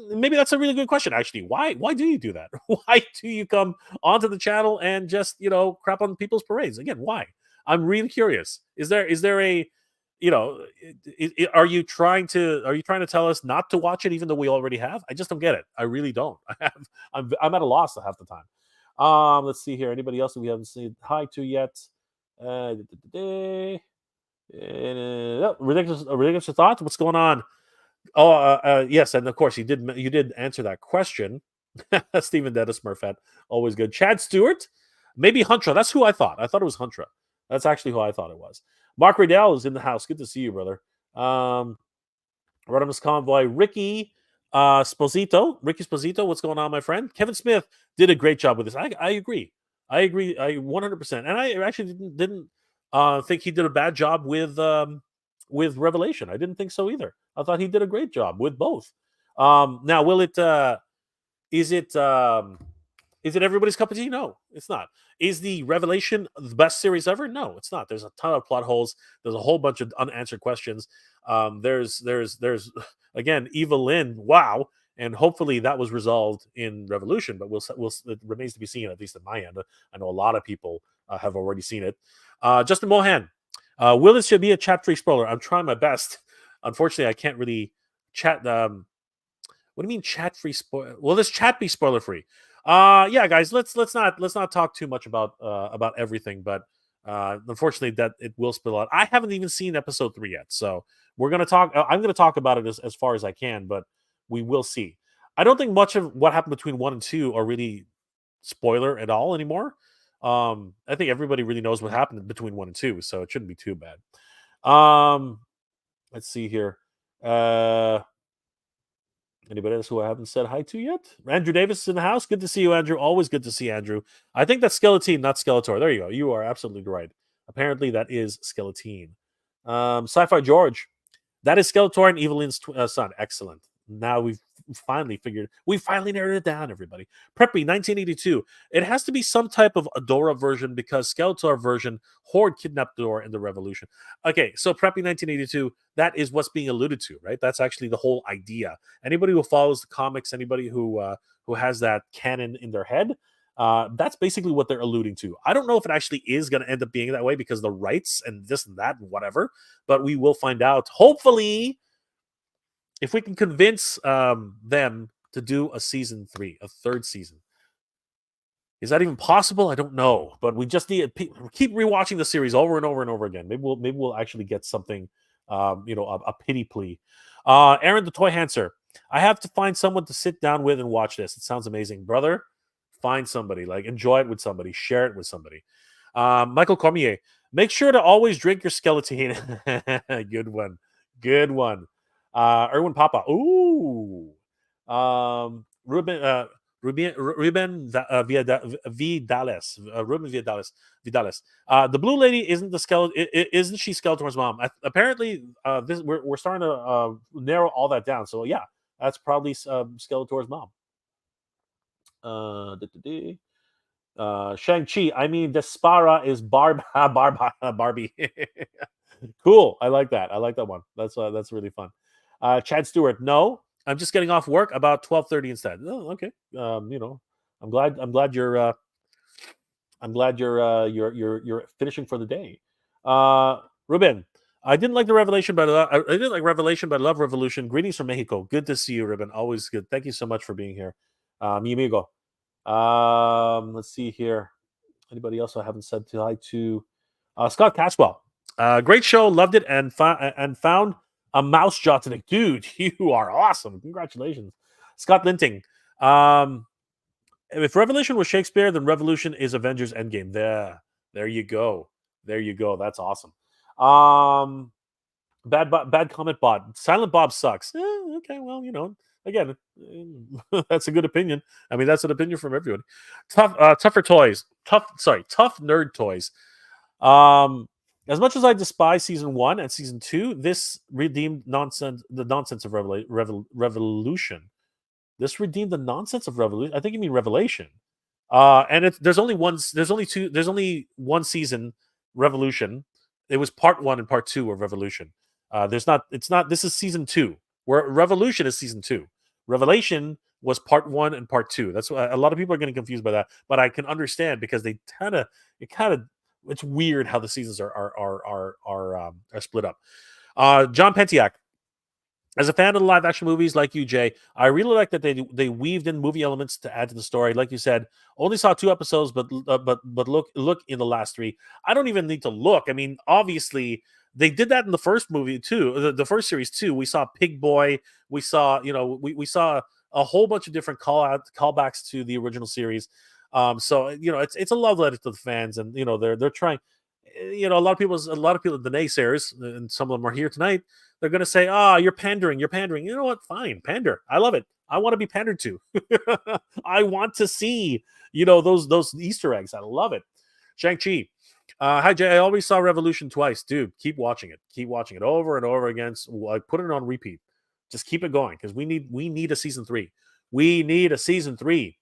Maybe that's a really good question, actually. Why do you do that? Why do you come onto the channel and just crap on people's parades again? Why? I'm really curious. Is there a are you trying to tell us not to watch it even though we already have? I just don't get it. I really don't. I'm at a loss half the time. Let's see here. Anybody else that we haven't said hi to yet? Ridiculous thoughts. What's going on? Yes, and of course you did answer that question. Stephen Dennis Murphat, always good. Chad Stewart, maybe Huntra. That's who I thought. I thought it was Huntra. That's actually who I thought it was. Mark Riddell is in the house. Good to see you, brother. Rodimus Convoy, Ricky Sposito. Ricky Sposito, what's going on, my friend? Kevin Smith did a great job with this. I agree. I 100%. And I actually didn't think he did a bad job with Revelation. I didn't think so either. I thought he did a great job with both. Now, is it everybody's cup of tea? No, it's not. Is the Revelation the best series ever? No, it's not. There's a ton of plot holes. There's a whole bunch of unanswered questions. There's again, Evelyn. Wow, and hopefully that was resolved in Revolution. But it remains to be seen. At least at my end, I know a lot of people have already seen it. Justin Mohan, will this should be a chat-free spoiler? I'm trying my best. Unfortunately, I can't really chat. What do you mean chat free spoil? Will this chat be spoiler free? Yeah, guys, let's not talk too much about everything, but unfortunately, that it will spill out. I haven't even seen episode 3 yet, so we're gonna talk. I'm gonna talk about it as far as I can, but we will see. I don't think much of what happened between 1 and 2 are really spoiler at all anymore. I think everybody really knows what happened between 1 and 2, so it shouldn't be too bad. Um, let's see here. Uh, Anybody else who I haven't said hi to yet? Andrew Davis is in the house. Good to see you, Andrew. Always good to see Andrew. I think that's Skeleton, not Skeletor. There you go. You are absolutely right. Apparently, that is Skeleton. Sci-Fi George. That is Skeletor and Evelyn's son. Excellent. Now we finally narrowed it down, everybody. Preppy, 1982. It has to be some type of Adora version because Skeletor version, Horde kidnapped Adora in the Revolution. Okay, so Preppy 1982, that is what's being alluded to, right? That's actually the whole idea. Anybody who follows the comics, anybody who has that canon in their head, that's basically what they're alluding to. I don't know if it actually is going to end up being that way because the rights and this and that and whatever, but we will find out. Hopefully, if we can convince them to do a season 3, a third season. Is that even possible? I don't know, but we just need keep rewatching the series over and over and over again. Maybe we'll actually get something, a pity plea. Aaron the Toy Hanser, I have to find someone to sit down with and watch this. It sounds amazing, brother. Find somebody, like enjoy it with somebody, share it with somebody. Michael Cormier, make sure to always drink your skeleton. Good one, good one. Erwin Papa, ooh. Ruben Vidales. Ruben Vidales. The blue lady isn't the skeleton. Isn't she Skeletor's mom? Apparently, we're starting to narrow all that down. So yeah, that's probably Skeletor's mom. Shang-Chi. I mean, Despara is Barbie. Cool. I like that. I like that one. That's really fun. Chad Stewart. No, I'm just getting off work about 12:30 instead. Oh, okay. I'm glad you're finishing for the day. Ruben. I didn't like the Revelation, but I didn't like Revelation, but I love Revolution. Greetings from Mexico. Good to see you, Ruben. Always good. Thank you so much for being here. Mi amigo. Let's see here. Anybody else I haven't said hi to? Scott Caswell. Great show. Loved it and found a mouse jaw today. Dude, you are awesome. Congratulations. Scott Linting. If Revelation was Shakespeare, then Revolution is Avengers Endgame. There you go. There you go. That's awesome. Bad comment bot. Silent Bob sucks. Okay, well, again, that's a good opinion. I mean, that's an opinion from everyone. Tougher toys. Tough nerd toys. As much as I despise season 1 and season 2, this redeemed the nonsense of Revolution. This redeemed the nonsense of Revolution. I think you mean Revelation. And there's only one season, Revolution. It was part 1 and part 2 of Revolution. This is season 2, where Revolution is season 2. Revelation was part 1 and part 2. That's why a lot of people are getting confused by that, but I can understand because it's weird how the seasons are split up. John Pentiak. As a fan of the live action movies like you, Jay, I really like that they weaved in movie elements to add to the story. Like you said, only saw 2 episodes, but look in the last 3. I don't even need to look. I mean, obviously they did that in the first movie too, the first series too. We saw Pig Boy. We saw we saw a whole bunch of different callbacks to the original series. So it's a love letter to the fans, and they're trying. A lot of people, the naysayers, and some of them are here tonight. They're going to say, you're pandering. You're pandering. You know what? Fine. Pander. I love it. I want to be pandered to. I want to see, those Easter eggs. I love it. Shang-Chi. Hi, Jay. I always saw Revolution twice. Dude, keep watching it. Keep watching it over and over again. Put it on repeat. Just keep it going because we need a season 3. We need a season 3.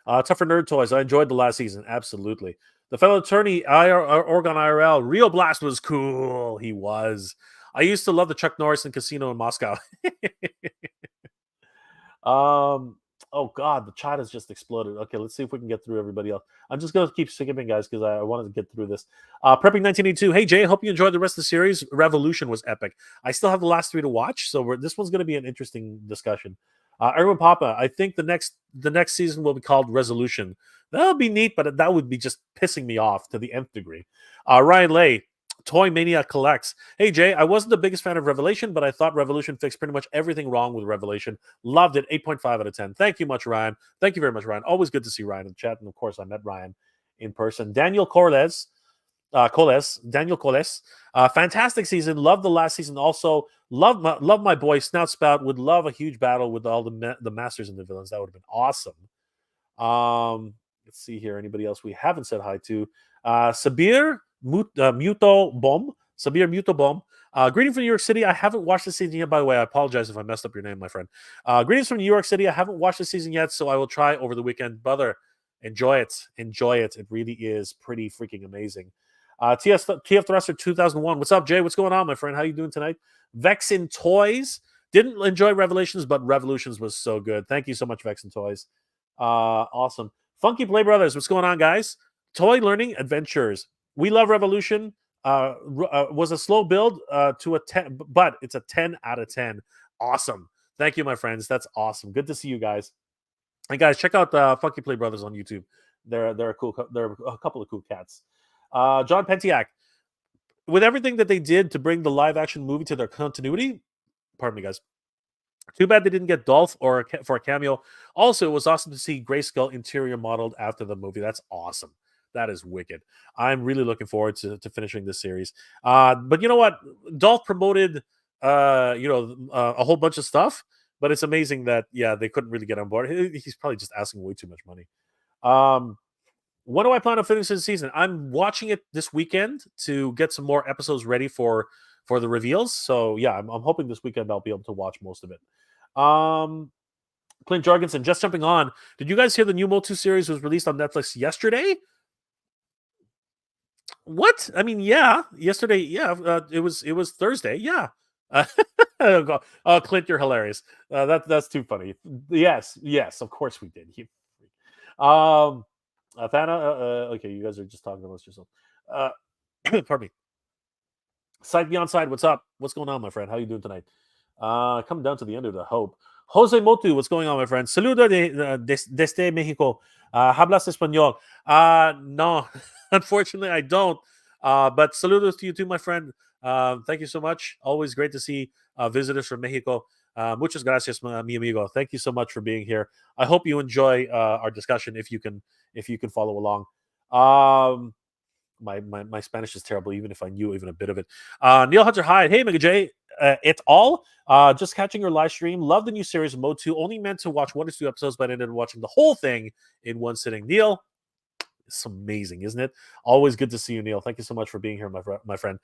Tougher Nerd Toys. I enjoyed the last season. Absolutely. The fellow attorney, Oregon IRL, Rio Blast was cool. He was. I used to love the Chuck Norris in Casino in Moscow. Oh God, the chat has just exploded. Okay, let's see if we can get through everybody else. I'm just gonna keep skipping, guys, because I wanted to get through this. Prepping 1982. Hey Jay, hope you enjoyed the rest of the series. Revolution was epic. I still have the last three to watch, so this one's gonna be an interesting discussion. Erwin Papa, I think the next season will be called Resolution. That would be neat, but that would be just pissing me off to the nth degree. Ryan Lay, Toy Mania collects. Hey Jay, I wasn't the biggest fan of Revelation, but I thought Revolution fixed pretty much everything wrong with Revelation. Loved it. 8.5 out of 10. Thank you much, Ryan. Thank you very much, Ryan. Always good to see Ryan in the chat. And of course, I met Ryan in person. Daniel Corles, Daniel Coles. Fantastic season. Love the last season. Also, love my boy Snout Spout. Would love a huge battle with all the masters and the villains. That would have been awesome. Let's see here. Anybody else we haven't said hi to? Sabir Muto Bomb. Sabir Muto Bomb. Greeting from New York City. I haven't watched the season yet, by the way. I apologize if I messed up your name, my friend. Greetings from New York City. I haven't watched the season yet, so I will try over the weekend. Brother, enjoy it. Enjoy it. It really is pretty freaking amazing. TF Thruster 2001. What's up, Jay? What's going on, my friend? How you doing tonight? Vexin Toys. Didn't enjoy Revelations, but Revolutions was so good. Thank you so much, Vexin Toys. Awesome. Funky Play Brothers. What's going on, guys? Toy Learning Adventures. We love Revolution. Was a slow build to a 10, but it's a 10 out of 10. Awesome. Thank you, my friends. That's awesome. Good to see you guys. And guys, check out Funky Play Brothers on YouTube. They're a cool. They're a couple of cool cats. John Pentiak. With everything that they did to bring the live action movie to their continuity, pardon me, guys. Too bad they didn't get Dolph for a cameo. Also, it was awesome to see Grayskull interior modeled after the movie. That's awesome. That is wicked. I'm really looking forward to finishing this series. But you know what? Dolph promoted, a whole bunch of stuff. But it's amazing that they couldn't really get on board. He's probably just asking way too much money. When do I plan on finishing the season? I'm watching it this weekend to get some more episodes ready for the reveals. So yeah, I'm hoping this weekend I'll be able to watch most of it. Clint Jorgensen, just jumping on. Did you guys hear the new Motu series was released on Netflix yesterday? What? I mean, yeah, yesterday. Yeah, it was Thursday. Yeah. Clint, you're hilarious. That's too funny. Yes, of course we did. Thana, okay, you guys are just talking amongst yourself. Pardon me. Side Beyond Side, what's up? What's going on, my friend? How you doing tonight? Come down to the end of the hope. Jose Motu, what's going on, my friend? Saludo desde Mexico. Hablas español? No, unfortunately, I don't. But saludos to you too, my friend. Thank you so much. Always great to see visitors from Mexico. Muchas gracias, mi amigo. Thank you so much for being here. I hope you enjoy our discussion if you can follow along. My Spanish is terrible, even if I knew even a bit of it. Neil Hunter Hyde, hey Mega J, it's all. Just catching your live stream. Love the new series of Mode 2. Only meant to watch 1 or 2 episodes, but I ended up watching the whole thing in one sitting. Neil, it's amazing, isn't it? Always good to see you, Neil. Thank you so much for being here, my friend.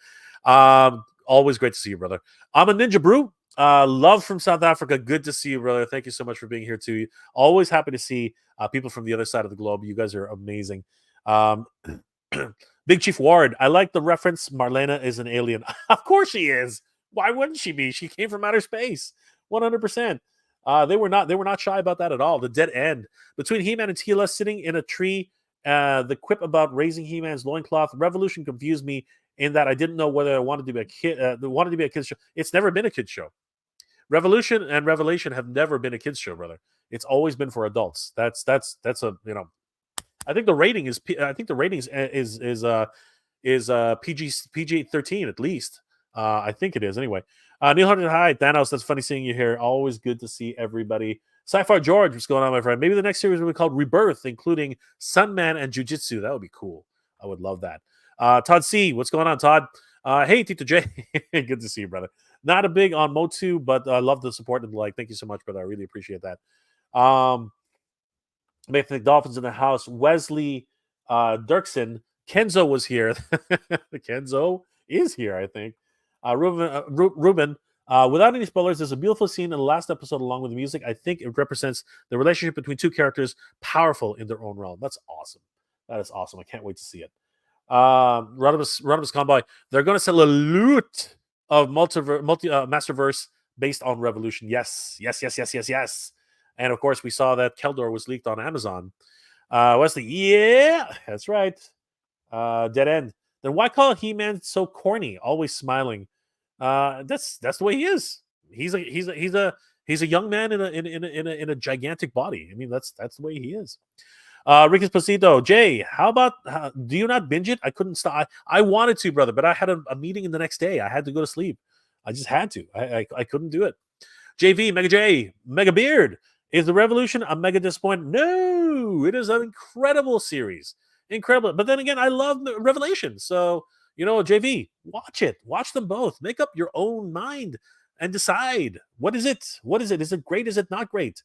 Always great to see you, brother. I'm a Ninja Brew. Love from South Africa. Good to see you, brother. Thank you so much for being here too. Always happy to see people from the other side of the globe. You guys are amazing. Big Chief Ward, I like the reference. Marlena is an alien. Of course she is. Why wouldn't she be? She came from outer space. 100%. They were not shy about that at all. The dead end between He-Man and Teela sitting in a tree. The quip about raising He-Man's loincloth. Revolution confused me in that I didn't know whether I wanted to be a kid. Wanted to be a kids show. It's never been a kids show. Revolution and Revelation have never been a kids show, brother. It's always been for adults. That's a I think the rating is PG 13 at least. I think it is anyway. Neil Hunter, hi Thanos. That's funny seeing you here. Always good to see everybody. Sci-Fi George, what's going on, my friend? Maybe the next series will be called Rebirth, including Sunman and Jiu-Jitsu. That would be cool. I would love that. Todd C, what's going on, Todd? Hey, Tito J. Good to see you, brother. Not a big on Motu, but I love the support and the like. Thank you so much, brother. I really appreciate that. Mayfield Dolphins in the house. Wesley Dirksen. Kenzo was here. Kenzo is here, I think. Ruben, without any spoilers, there's a beautiful scene in the last episode along with the music. I think it represents the relationship between two characters, powerful in their own realm. That's awesome. That is awesome. I can't wait to see it. Rodimus Convoy, they're going to sell a loot of Masterverse based on Revolution. Yes. And of course, we saw that Keldor was leaked on Amazon. Wesley, yeah, that's right. Dead end. Then why call He-Man so corny? Always smiling. That's the way he is. He's a young man in a gigantic body. I mean, that's the way he is. Ricky Esposito, Jay, how about do you not binge it? I couldn't stop. I wanted to, brother, but I had a meeting in the next day. I had to go to sleep. I just had to. I couldn't do it. JV, Mega J, Mega Beard. Is the Revolution a mega disappointment? No, it is an incredible series. Incredible. But then again, I love Revelation. So, JV, watch it. Watch them both. Make up your own mind and decide. What is it? What is it? Is it great? Is it not great?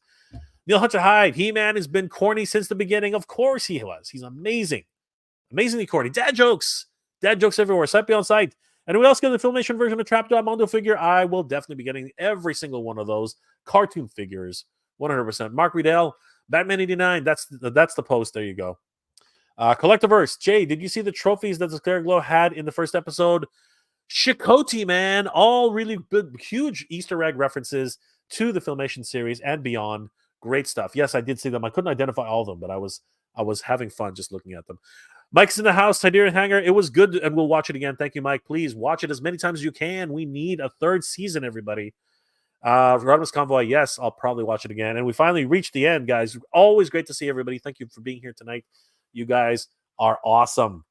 Neil Hunter Hyde, He-Man has been corny since the beginning. Of course he was. He's amazing. Amazingly corny. Dad jokes. Dad jokes everywhere. Sight beyond sight. And who else get the Filmation version of Trapjaw Mondo figure? I will definitely be getting every single one of those cartoon figures. 100%. Mark Riedel, Batman 89. That's the post. There you go. Collectiverse. Jay, did you see the trophies that the Claire Glow had in the first episode? Chakotay, man. All really good, huge Easter egg references to the Filmation series and beyond. Great stuff. Yes, I did see them. I couldn't identify all of them, but I was having fun just looking at them. Mike's in the house. Tiberian Hanger. It was good, and we'll watch it again. Thank you, Mike. Please watch it as many times as you can. We need a third season, everybody. Rodimus Convoy. Yes, I'll probably watch it again. And we finally reached the end, guys. Always great to see everybody. Thank you for being here tonight. You guys are awesome.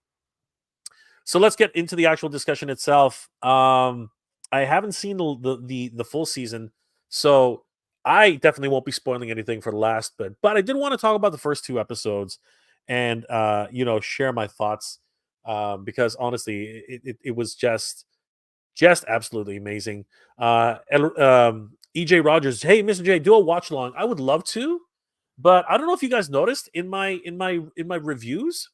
So let's get into the actual discussion itself. I haven't seen the full season, so I definitely won't be spoiling anything for the last bit. But I did want to talk about the first 2 episodes and share my thoughts because honestly, it was just absolutely amazing. EJ Rogers, hey Mr. J, do a watch along. I would love to, but I don't know if you guys noticed in my reviews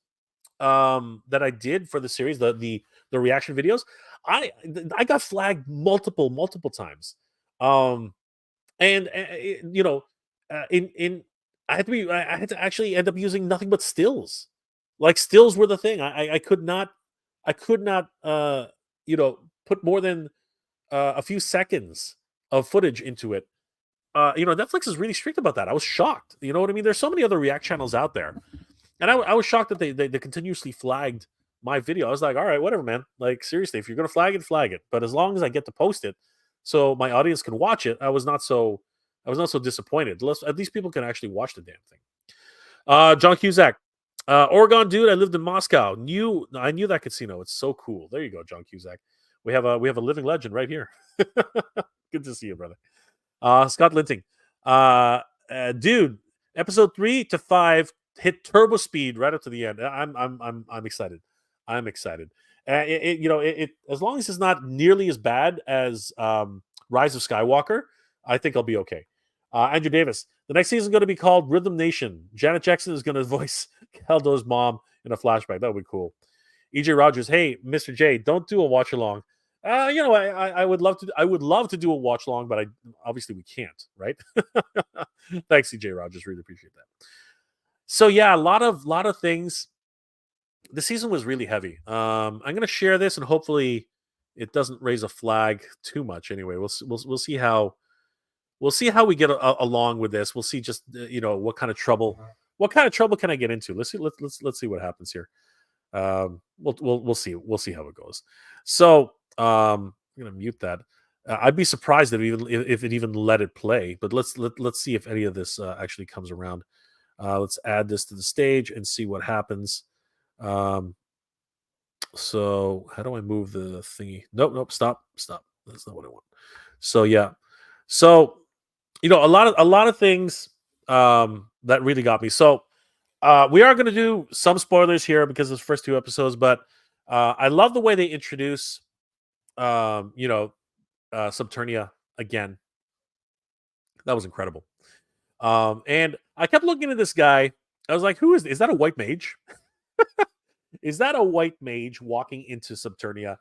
that I did for the series, the reaction videos, I got flagged multiple times. And in I had to actually end up using nothing but stills. Like stills were the thing. I could not put more than a few seconds of footage into it. Netflix is really strict about that. I was shocked. You know what I mean? There's so many other React channels out there. And I was shocked that they continuously flagged my video. I was like, all right, whatever, man. Like, seriously, if you're going to flag it, flag it. But as long as I get to post it so my audience can watch it, I was not so disappointed. At least people can actually watch the damn thing. John Cusack. Oregon dude, I lived in Moscow. I knew that casino. It's so cool. There you go, John Cusack. We have a living legend right here. Good to see you, brother. Scott Linting. Dude, episode 3 to 5 hit turbo speed right up to the end. I'm excited. I'm excited. It as long as it's not nearly as bad as Rise of Skywalker, I think I'll be okay. Andrew Davis. The next season is going to be called Rhythm Nation. Janet Jackson is going to voice Keldo's mom in a flashback. That would be cool. EJ Rogers. Hey, Mr. J, don't do a watch along. I would love to. I would love to do a watch along, but obviously we can't, right? Thanks, EJ Rogers. Really appreciate that. So yeah, a lot of things. The season was really heavy. I'm going to share this, and hopefully, it doesn't raise a flag too much. Anyway, we'll see how we get along with this. We'll see just what kind of trouble can I get into. Let's see what happens here. We'll see how it goes. So I'm going to mute that. I'd be surprised if it even let it play. But let's see if any of this actually comes around. Let's add this to the stage and see what happens. So how do I move the thingy? Nope. Stop. That's not what I want. So yeah. So a lot of things that really got me. So we are going to do some spoilers here because of the first 2 episodes, but I love the way they introduce Subternia again. That was incredible. And I kept looking at this guy. I was like, who is that a white mage? Is that a white mage walking into Subternia?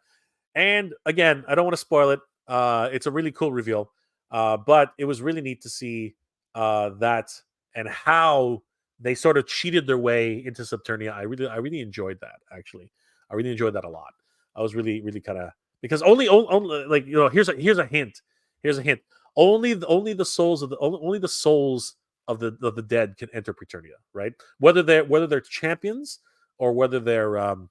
And again, I don't want to spoil it. It's a really cool reveal. But it was really neat to see that and how they sort of cheated their way into Subternia. I really enjoyed that, actually. I really enjoyed that a lot. I was really kind of, because only like, here's a hint. Here's a hint. Only the souls of the dead can enter Preternia, right? Whether they're champions or whether they're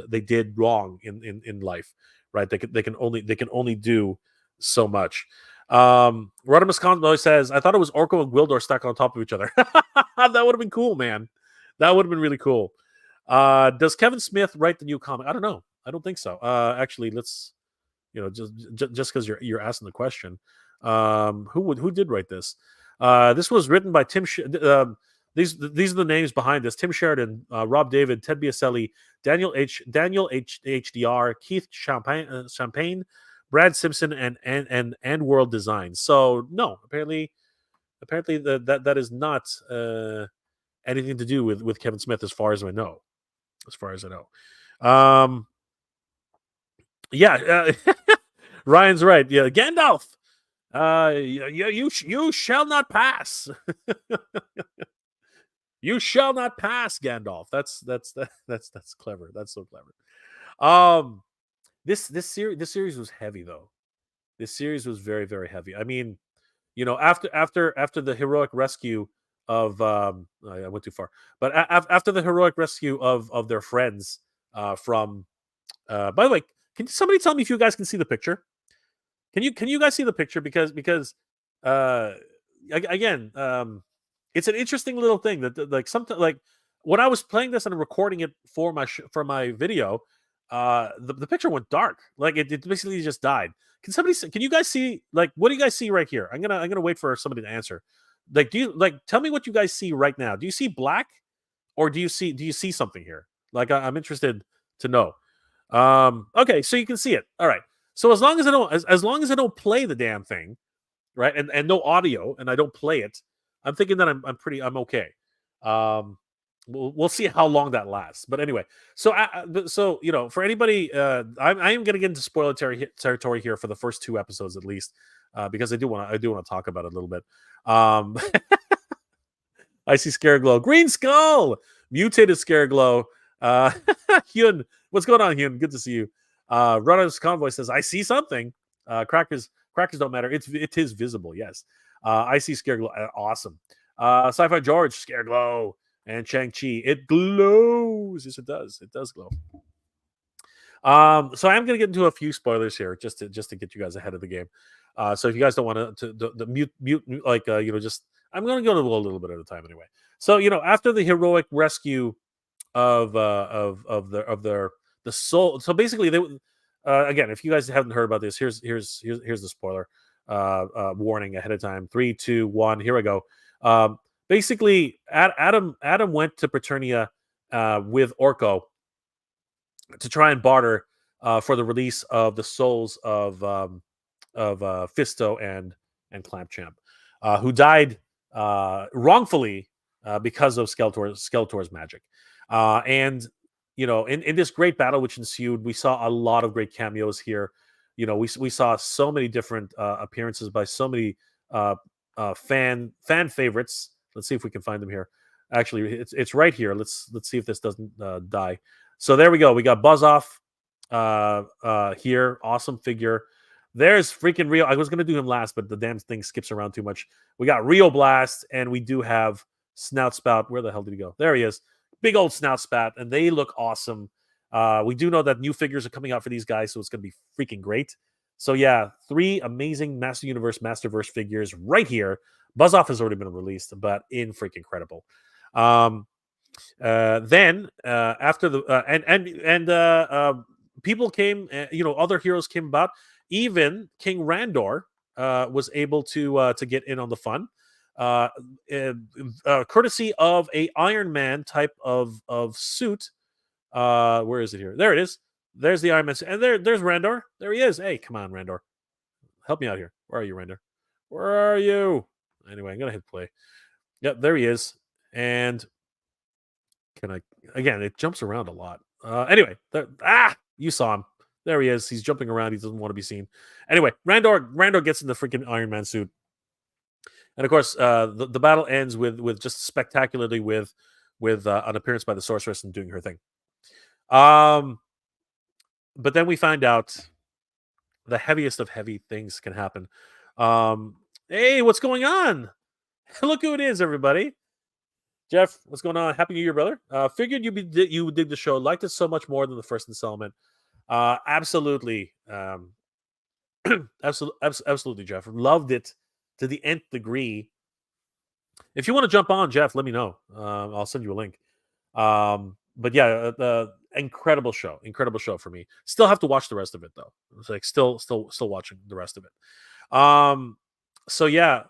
they did wrong in life, right? They can only do so much. Rodimus Convoy says, I thought it was Orko and Gwildor stuck on top of each other. That would have been cool, man. That would have been really cool. Does Kevin Smith write the new comic? I don't know. I don't think so. Actually, let's just because you're asking the question, who did write this? This was written by these are the names behind this: Tim Sheridan, Rob David, Ted Biaselli, Daniel HDR, Keith Champagne, Brad Simpson, and World Design. So no, apparently that is not anything to do with Kevin Smith, as far as I know. As far as I know. Yeah, Ryan's right. Yeah, Gandalf. You shall not pass. You shall not pass, Gandalf. That's clever. That's so clever. Um, this series was heavy though. This series was very very heavy. I mean, after the heroic rescue of I went too far, but after the heroic rescue of their friends from. By the way, can somebody tell me if you guys can see the picture? Can you guys see the picture? Because uh again, it's an interesting little thing that like something like when I was playing this and recording it for my video, the picture went dark. Like it basically just died. Can you guys see, like, what do you guys see right here? I'm gonna wait for somebody to answer. Like, tell me what you guys see right now? Do you see black, or do you see something here? Like, I'm interested to know. Okay, so you can see it. All right. So as long as I don't play the damn thing, right, and no audio, and I don't play it, I'm thinking that I'm okay. Um, we'll see how long that lasts. But anyway, so for anybody, I am going to get into spoiler territory here for the first two episodes at least, because I do want to talk about it a little bit. Um, I see Scareglow, Green Skull, mutated Scareglow. Hyun, what's going on, Hyun? Good to see you. Runners Convoy says, I see something. Crackers don't matter. It is visible. Yes. I see Scareglow. Awesome. Sci-Fi George, Scareglow, and Shang-Chi. It glows. Yes, it does. It does glow. So I am going to get into a few spoilers here, just to get you guys ahead of the game. So if you guys don't want to the mute like just I'm going to go a little bit at a time anyway. So after the heroic rescue of the soul. So basically, they again, if you guys haven't heard about this, here's the spoiler warning ahead of time. 3, 2, 1. Here we go. Basically, Adam went to Preternia with Orko to try and barter for the release of the souls of Fisto and Clampchamp, who died wrongfully because of Skeletor's magic. And in this great battle which ensued, we saw a lot of great cameos here. We saw so many different appearances by so many fan favorites. Let's see if we can find them here. Actually, it's right here. Let's see if this doesn't die. So there we go. We got Buzzoff here. Awesome figure. There's freaking Rio. I was going to do him last, but the damn thing skips around too much. We got Rio Blast, and we do have Snout Spout. Where the hell did he go? There he is. Big old Snout Spout, and they look awesome. We do know that new figures are coming out for these guys, so it's going to be freaking great. So yeah, 3 amazing Master Universe, Masterverse figures right here. Buzzoff has already been released, but in freaking incredible. Then after the people came, other heroes came about. Even King Randor was able to get in on the fun, courtesy of a Iron Man type of suit. Where is it here? There it is. There's the Iron Man suit. And there's Randor. There he is. Hey, come on, Randor. Help me out here. Where are you, Randor? Where are you? Anyway, I'm gonna hit play. Yep, there he is. And again, it jumps around a lot. Anyway, you saw him. There he is. He's jumping around. He doesn't want to be seen. Anyway, Randor gets in the freaking Iron Man suit. And of course, the battle ends with just spectacularly with an appearance by the sorceress and doing her thing. But then we find out the heaviest of heavy things can happen. Hey, what's going on? Look who it is, everybody. Jeff, what's going on? Happy New Year, brother. Figured you would dig the show. Liked it so much more than the first installment. Absolutely, absolutely, Jeff. Loved it to the nth degree. If you want to jump on, Jeff, let me know. I'll send you a link. But yeah, incredible show for me. Still have to watch the rest of it though. It's like still watching the rest of it. So yeah,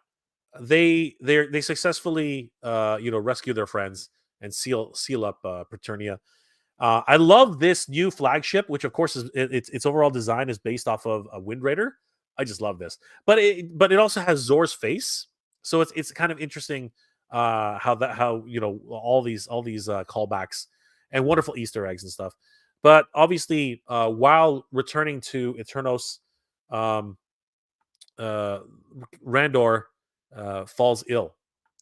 they successfully rescue their friends and seal up Preternia. I love this new flagship, which of course its overall design is based off of a Wind Raider. I just love this, but it also has Zor's face, so it's kind of interesting how all these callbacks and wonderful Easter eggs and stuff. But obviously, while returning to Eternos, um, uh, Randor falls ill,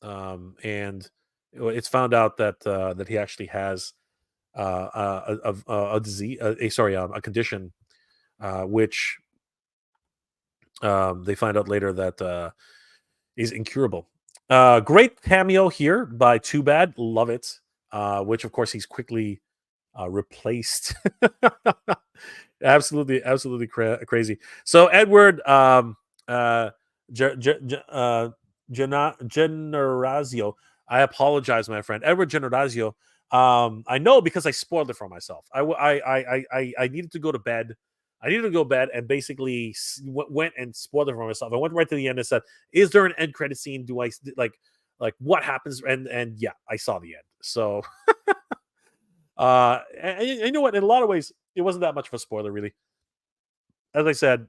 and it's found out that he actually has a disease, a condition, which they find out later that is incurable. Great cameo here by Too Bad, love it. Which of course he's quickly replaced. Absolutely crazy. So Edward Generazio, I apologize, my friend. Edward Generazio. I know because I spoiled it for myself. I needed to go to bed. I needed to go to bed and basically went and spoiled it for myself. I went right to the end and said, "Is there an end credit scene? Do I like what happens?" And yeah, I saw the end. So, and you know what? In a lot of ways, it wasn't that much of a spoiler, really. As I said,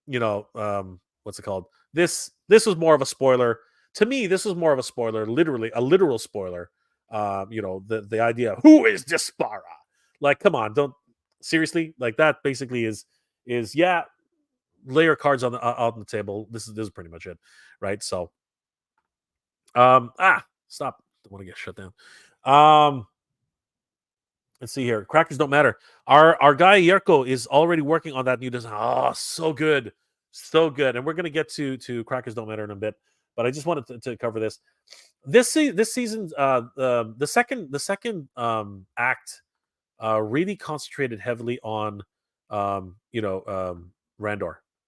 what's it called? This was more of a spoiler to me. This was more of a spoiler, literally a literal spoiler. The idea, who is Despara? Like, come on, don't seriously, like that basically is yeah, lay your cards on the table. This is pretty much it, right? So stop, don't want to get shut down. Let's see here. Crackers don't matter. Our guy Yerko is already working on that new design. Oh, so good. So good. And we're gonna get to Crackers Don't Matter in a bit. But I just wanted to cover this. This season's the second act really concentrated heavily on Randor,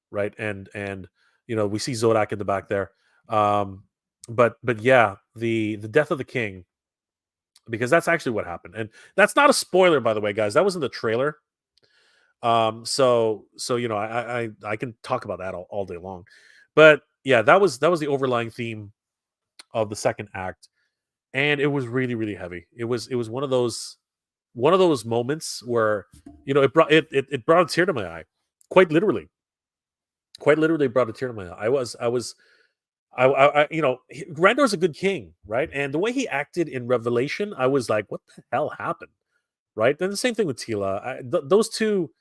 right? And we see Zodak in the back there. But yeah, the death of the king, because that's actually what happened. And that's not a spoiler, by the way, guys. That was in the trailer. So I can talk about that all day long. But yeah, that was the overlying theme of the second act. And it was really, really heavy. It was one of those moments where it brought a tear to my eye. Quite literally. Quite literally brought a tear to my eye. Randor's a good king, right? And the way he acted in Revelation, I was like, what the hell happened? Right? Then the same thing with Tila. Those two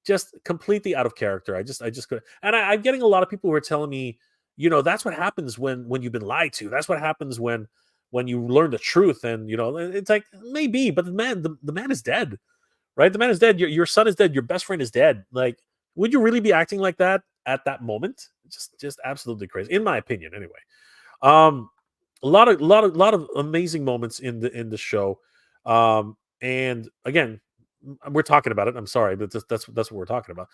just completely out of character. I just couldn't. And I'm getting a lot of people who are telling me, that's what happens when you've been lied to. That's what happens when you learn the truth. And it's like maybe, but the man is dead, right? The man is dead. Your son is dead. Your best friend is dead. Like, would you really be acting like that at that moment? Just absolutely crazy, in my opinion, anyway. Um, a lot of amazing moments in the show. And again, we're talking about it. I'm sorry, but that's what we're talking about.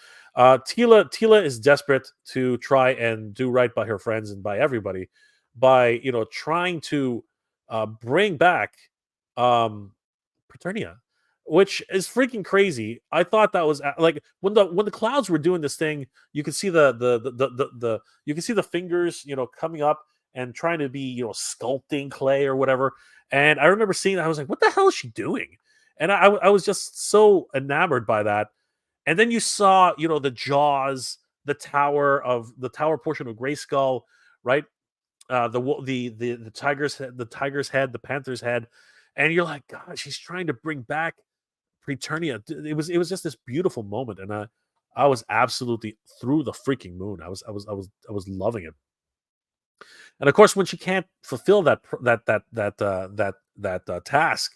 Tila is desperate to try and do right by her friends and by everybody, by trying to bring back um, Paternia, which is freaking crazy. I thought that was like when the clouds were doing this thing, you could see the you can see the fingers coming up and trying to be sculpting clay or whatever. And I remember seeing that. I was like, what the hell is she doing? And I was just so enamored by that. And then you saw, the jaws, the tower portion of Grayskull, right? The tiger's head, the panther's head, and you're like, God, she's trying to bring back Preternia. It was just this beautiful moment, and I was absolutely through the freaking moon. I was loving it. And of course, when she can't fulfill that task,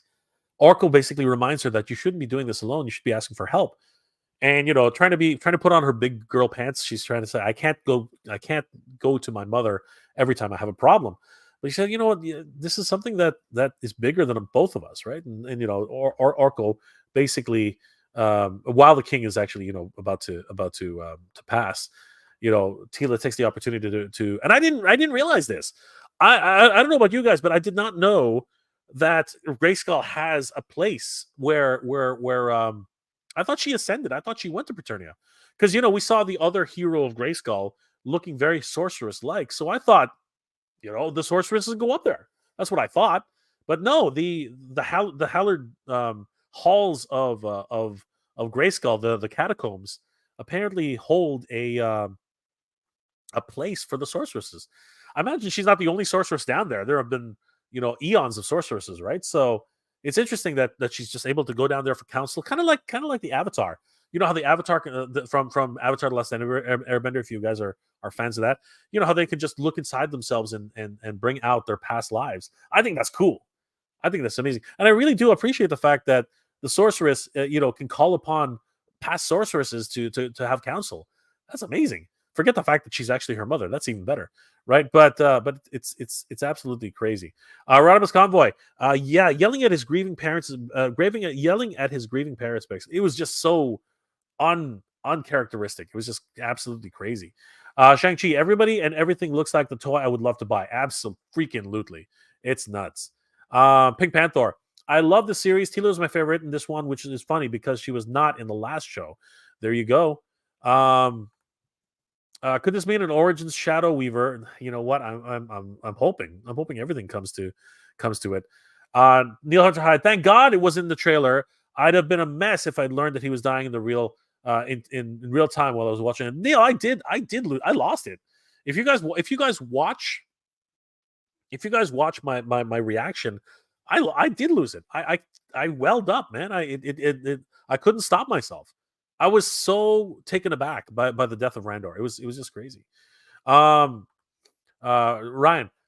Oracle basically reminds her that you shouldn't be doing this alone. You should be asking for help. and trying to put on her big girl pants. She's trying to say, I can't go to my mother every time I have a problem. But she said, you know what, this is something that is bigger than both of us, right? And or Orko basically, while the king is actually about to pass, Tila takes the opportunity and I didn't realize this. I don't know about you guys, but I did not know that Grayskull has a place where I thought she ascended. I thought she went to Preternia, because we saw the other hero of Grayskull looking very sorceress like. So I thought, the sorceresses go up there. That's what I thought. But no, the Hallard halls of Grayskull, the catacombs, apparently hold a place for the sorceresses. I imagine she's not the only sorceress down there. There have been, eons of sorceresses, right? So it's interesting that she's just able to go down there for counsel, kind of like the Avatar. You know how the Avatar from Avatar: The Last Airbender. If you guys are fans of that, you know how they can just look inside themselves and bring out their past lives. I think that's cool. I think that's amazing, and I really do appreciate the fact that the sorceress, can call upon past sorceresses to have counsel. That's amazing. Forget the fact that she's actually her mother. That's even better, right? But it's absolutely crazy. Rodimus Convoy, yeah, yelling at his grieving parents, yelling at his grieving parents. It was just so uncharacteristic. It was just absolutely crazy. Shang-Chi, everybody and everything looks like the toy I would love to buy. Absolutely. It's nuts. Pink Panther, I love the series. Tila is my favorite in this one, which is funny because she was not in the last show. There you go. Could this mean an Origins Shadow Weaver? You know what? I'm hoping. I'm hoping everything comes to it. Neil Hunter Hyde. Thank God it was in the trailer. I'd have been a mess if I'd learned that he was dying in the real in real time while I was watching it. Neil, I did lose. I lost it. If you guys watch my reaction, I did lose it. I welled up, man. I couldn't stop myself. I was so taken aback by the death of Randor. It was just crazy. Ryan,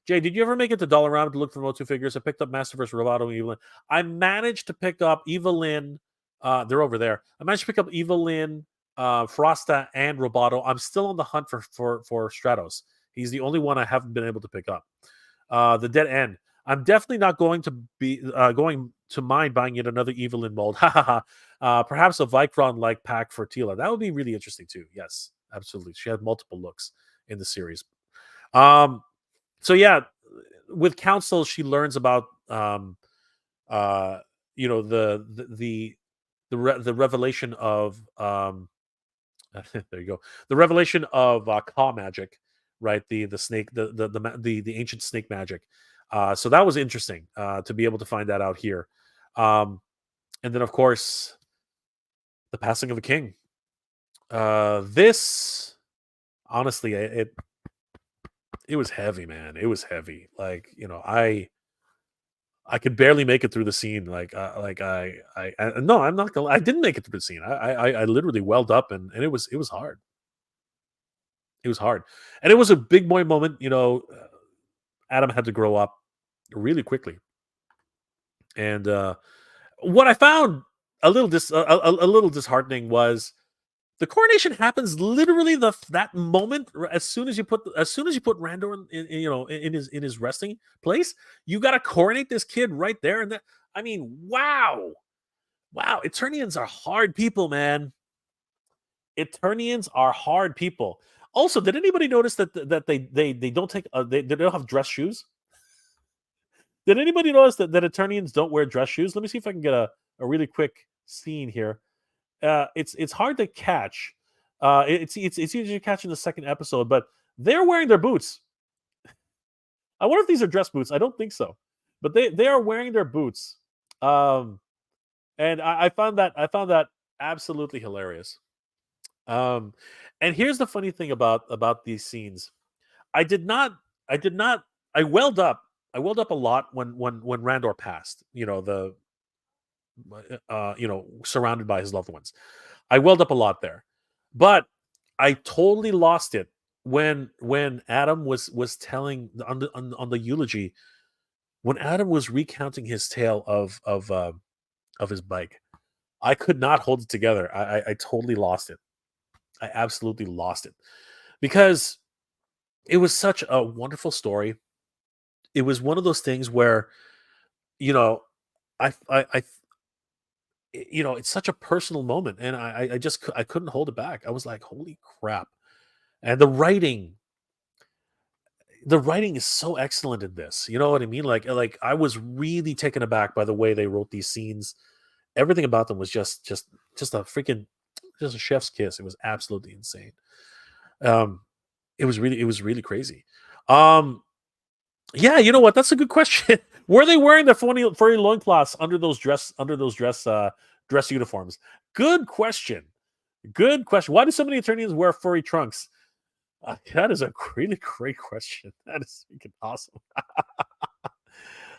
Jay, did you ever make it to Dollarama to look for Motu figures? I picked up Masterverse, Roboto, and Evelyn. I managed to pick up Evelyn. They're over there. I managed to pick up Evelyn, Frosta, and Roboto. I'm still on the hunt for Stratos. He's the only one I haven't been able to pick up. The Dead End. I'm definitely not going to be going to mind buying yet another Evelyn mold. Perhaps a Vicron-like pack for Tila. That would be really interesting too. Yes, absolutely. She had multiple looks in the series. So yeah, with Council, she learns about the revelation of there you go, the revelation of Ka magic, right? The snake, the ancient snake magic. So that was interesting to be able to find that out here. And then, of course, the passing of a king. This, honestly, it was heavy, man. It was heavy. Like, I could barely make it through the scene. No, I'm not gonna. I didn't make it through the scene. I literally welled up, and it was hard. It was hard, and it was a big boy moment. Adam had to grow up really quickly, and what I found a little a little disheartening was the coronation happens literally that moment as soon as you put Randor in his resting place. You got to coronate this kid right there, and that. I mean, wow. Eternians are hard people, man. Eternians are hard people. Also, did anybody notice that they don't take they don't have dress shoes? Did anybody notice that Eternians don't wear dress shoes? Let me see if I can get a really quick scene here. It's hard to catch. It's easier to catch in the second episode, but they're wearing their boots. I wonder if these are dress boots. I don't think so, but they are wearing their boots. And I found that absolutely hilarious. And here's the funny thing about these scenes. I did not. I welled up. I welled up a lot when Randor passed. Surrounded by his loved ones. I welled up a lot there, but I totally lost it when Adam was telling on the eulogy, when Adam was recounting his tale of his bike. I could not hold it together. I totally lost it. I absolutely lost it because it was such a wonderful story. It was one of those things where, you know, I it's such a personal moment, and I just I couldn't hold it back. I was like, holy crap! And the writing is so excellent in this. You know what I mean? Like I was really taken aback by the way they wrote these scenes. Everything about them was just a freaking just a chef's kiss. It was absolutely insane. Um, it was really crazy. Um, yeah, you know what? That's a good question. Were they wearing the furry loincloths under those dress uniforms? Good question. Good question. Why do so many attorneys wear furry trunks? That is a really great question. That is freaking awesome.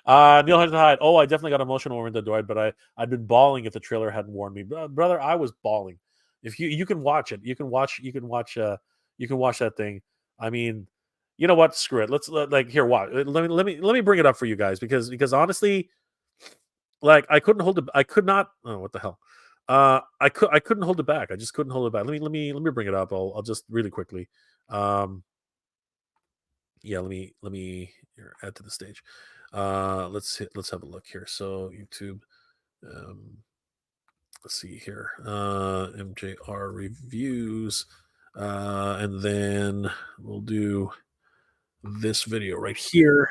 Neil Hudson Hyde. Oh, I definitely got emotional when the droid, but I'd been bawling if the trailer hadn't warned me. Brother, I was bawling. If you can watch it, you can watch that thing. I mean, you know what? Screw it. Like here. What? Let me bring it up for you guys because honestly, like I could not. Oh, what the hell? I couldn't hold it back. I just couldn't hold it back. Let me bring it up. I'll just really quickly. Um, yeah, let me here, add to the stage. Let's have a look here. So YouTube, um, let's see here. MJR reviews, and then we'll do this video right here,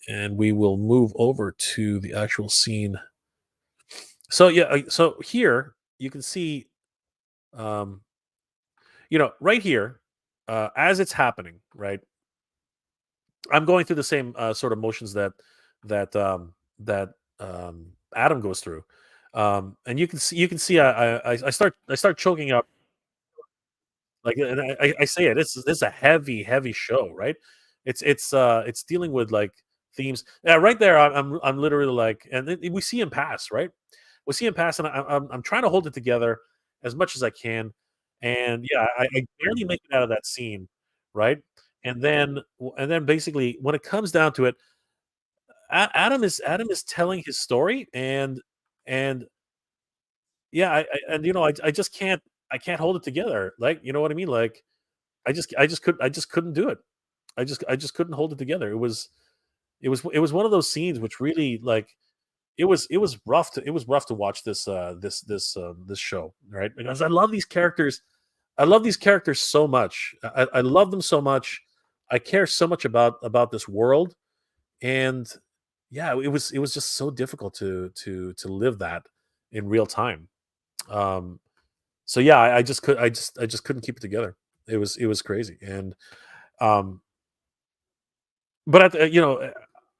and we will move over to the actual scene. So yeah, so here you can see, um, right here, as it's happening, right? I'm going through the same sort of motions that Adam goes through, and you can see I start choking up like, and I say it. This is a heavy show, right? It's dealing with like themes. Yeah, right there. I'm literally like, and then we see him pass, right? We see him pass, and I'm trying to hold it together as much as I can, and yeah, I barely make it out of that scene, right? And then basically when it comes down to it, Adam is telling his story, and yeah, and I just can't hold it together. Like, you know what I mean? Like I just couldn't do it. I just couldn't hold it together. It was one of those scenes which really like it was rough to watch this show, right? Because I love these characters. I love these characters so much. I love them so much. I care so much about this world, and yeah, it was just so difficult to live that in real time. Um, so yeah, I just couldn't keep it together. It was crazy, and um, but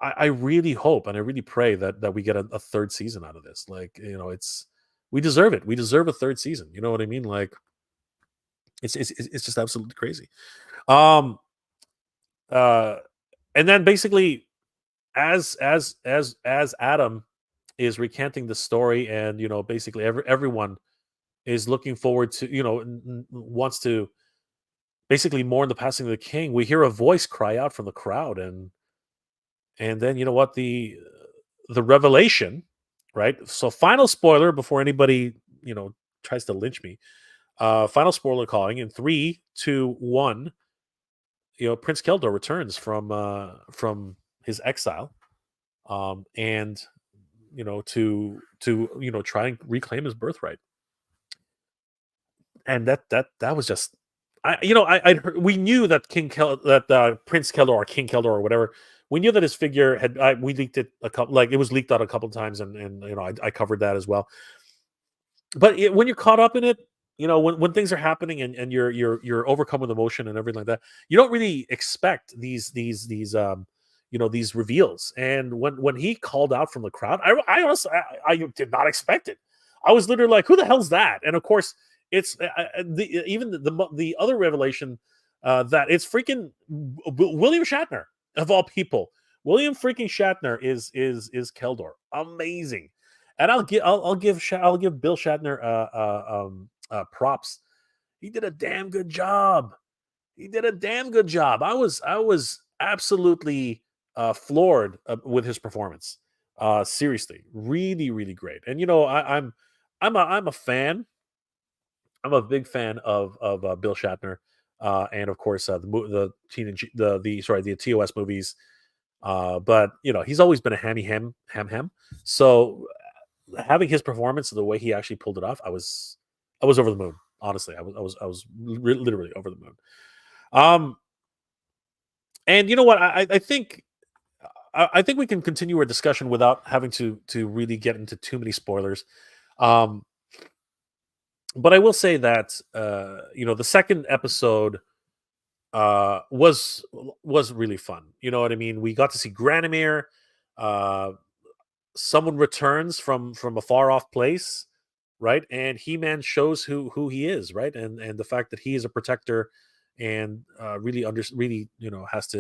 I really hope and I really pray that we get a third season out of this. Like, it's we deserve it. We deserve a third season. You know what I mean? Like, it's just absolutely crazy. Um, uh, and then basically, as Adam is recanting the story, and basically everyone is looking forward to, wants to basically mourn the passing of the king. We hear a voice cry out from the crowd, and then you know what, the revelation, right? So final spoiler before anybody tries to lynch me. Final spoiler calling in 3, 2, 1. Prince Keldor returns from his exile, and to try and reclaim his birthright. And that was just, I heard, we knew that Prince Keldor or King Keldor or whatever. We knew that his figure we leaked it a couple, like it was leaked out a couple times, and I covered that as well. But when you're caught up in it, when things are happening, and you're overcome with emotion and everything like that, you don't really expect these reveals. And when he called out from the crowd, I honestly I did not expect it. I was literally like, who the hell's that? And of course, it's even the other revelation, that it's freaking William Shatner, of all people. William freaking Shatner is Keldor. Amazing. And I'll give Bill Shatner props. He did a damn good job. He did a damn good job. I was absolutely floored with his performance. Seriously, really, really great. And I'm a fan. I'm a big fan of Bill Shatner, and of course the teenage the sorry the TOS movies. But he's always been a ham. So having his performance, the way he actually pulled it off, I was over the moon. Honestly, I was literally over the moon. Um, and you know what? I think we can continue our discussion without having to really get into too many spoilers. Um, but I will say that the second episode was really fun. You know what I mean? We got to see Granomir. Uh, Someone returns from a far off place, right? And He-Man shows who he is, right? And the fact that he is a protector and really has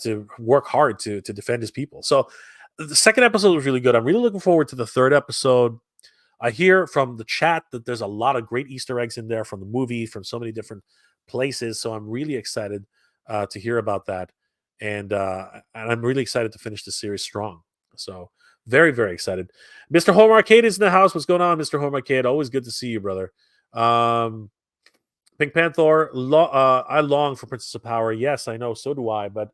to work hard to defend his people. So the second episode was really good. I'm really looking forward to the third episode. I hear from the chat that there's a lot of great Easter eggs in there from the movie, from so many different places. So I'm really excited to hear about that, and I'm really excited to finish the series strong. So very very excited. Mr. Home Arcade is in the house. What's going on, Mr. Home Arcade? Always good to see you, brother. Um, Pink Panther. I long for Princess of Power. Yes, I know. So do I. But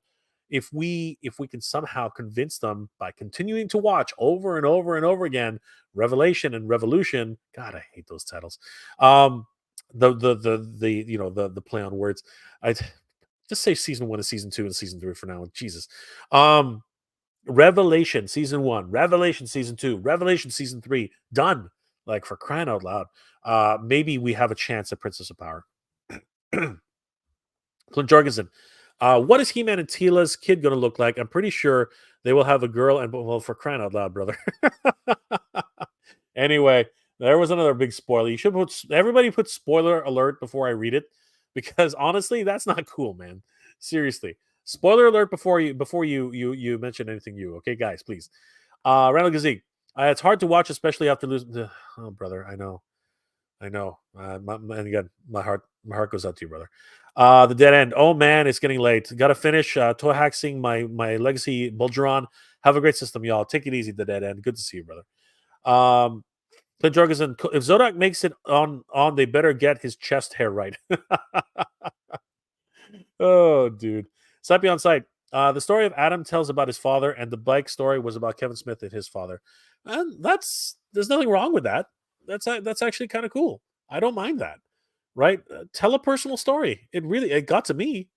if we can somehow convince them by continuing to watch over and over and over again, Revelation and Revolution. God, I hate those titles. Um, the play on words. I just say season 1 and season 2 and season 3 for now. Jesus. Um, Revelation season 1, Revelation season 2, Revelation season 3. Done. Like for crying out loud. Maybe we have a chance at Princess of Power. Clint Jorgensen. What is He-Man and Tila's kid going to look like? I'm pretty sure they will have a girl and well, for crying out loud, brother. Anyway, there was another big spoiler. You should everybody put spoiler alert before I read it because honestly, that's not cool, man. Seriously, spoiler alert before you mention anything. Okay, guys, please. Randall Gazik. It's hard to watch, especially after losing. Oh, brother, I know. I know. And again, my heart goes out to you, brother. The dead end. Oh man, it's getting late. Got to finish toy hacking my legacy Bulgeron. Have a great system, y'all. Take it easy, the dead end. Good to see you, brother. Clint Jorgensen. If Zodak makes it on, they better get his chest hair right. Oh, dude. Slappy on site. The story of Adam tells about his father, and the bike story was about Kevin Smith and his father. And there's nothing wrong with that. That's actually kind of cool. I don't mind that. Right? Tell a personal story. It got to me.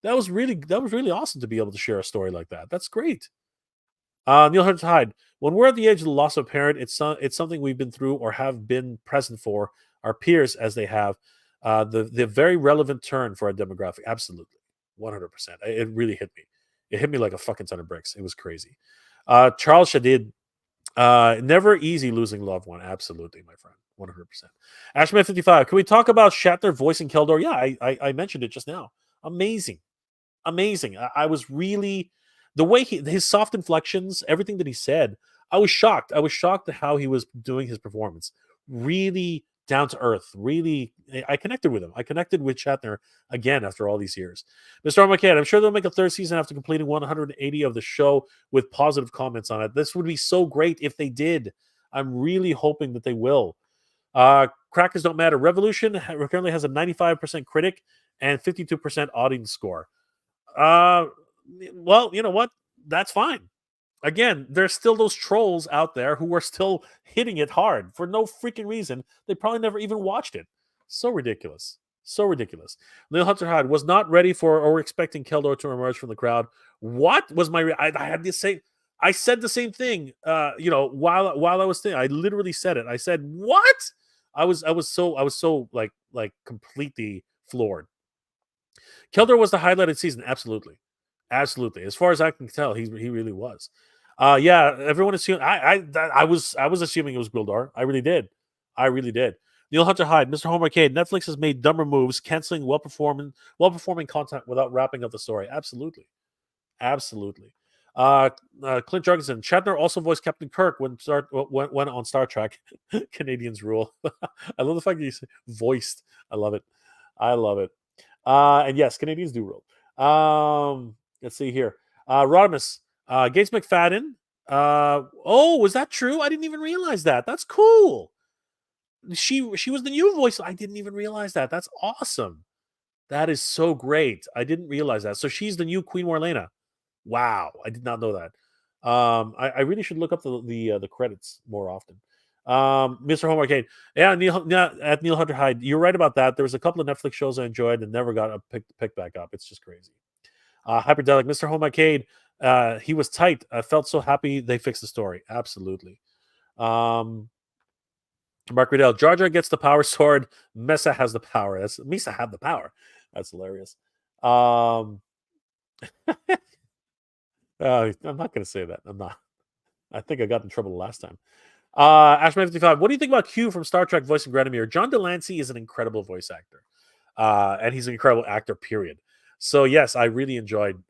That was really awesome to be able to share a story like that. That's great. Neil Hunter Hyde. When we're at the edge of the loss of a parent, it's something we've been through or have been present for our peers as they have. The very relevant turn for our demographic. Absolutely, 100%. It really hit me. It hit me like a fucking ton of bricks. It was crazy. Charles Shadid. Never easy losing loved one. Absolutely, my friend. 100%. Ashman 55. Can we talk about Shatner voicing Keldor? Yeah, I mentioned it just now. Amazing, amazing. I was really the way his soft inflections, everything that he said. I was shocked. I was shocked at how he was doing his performance. Really down to earth. Really, I connected with him. I connected with Shatner again after all these years. Mr. Armageddon, I'm sure they'll make a third season after completing 180 of the show with positive comments on it. This would be so great if they did. I'm really hoping that they will. Crackers don't matter. Revolution currently has a 95% critic and 52% audience score. Uh, well, you know what? That's fine. Again, there's still those trolls out there who are still hitting it hard for no freaking reason. They probably never even watched it. So ridiculous. So ridiculous. Neil Hunter Hyde was not ready for or expecting Keldor to emerge from the crowd. What was my? I had the same. I said the same thing. While I was thinking, I literally said it. I said, "What?" I was so like completely floored. Keldor was the highlighted season, absolutely, absolutely. As far as I can tell, he really was. Yeah, everyone assumed I was assuming it was Gwildor. I really did, I really did. Neil Hunter Hyde, Mr. Home Arcade. Netflix has made dumber moves, canceling well performing content without wrapping up the story. Absolutely, absolutely. Uh, Clint Jorgensen. Shatner also voiced Captain Kirk when on Star Trek. Canadians rule. I love the fact that you say voiced. I love it. I love it. And yes, Canadians do rule. Let's see here. Rodimus, Gates McFadden. Oh, was that true? I didn't even realize that. That's cool. She was the new voice. I didn't even realize that. That's awesome. That is so great. I didn't realize that. So she's the new Queen Marlena. Wow, I did not know that. I really should look up the credits more often. Mr. Home Arcade, yeah, at Neil Hunter Hyde. You're right about that. There was a couple of Netflix shows I enjoyed and never got picked back up. It's just crazy. Hyperdelic, Mr. Home Arcade. He was tight. I felt so happy they fixed the story. Absolutely. Um, Mark Riddell, Jar Jar gets the power sword. Mesa has the power. That's Misa had the power. That's hilarious. I'm not going to say that. I'm not. I think I got in trouble last time. Ashman55, what do you think about Q from Star Trek voicing Granomir? John Delancey is an incredible voice actor. And he's an incredible actor, period. So yes, I really enjoyed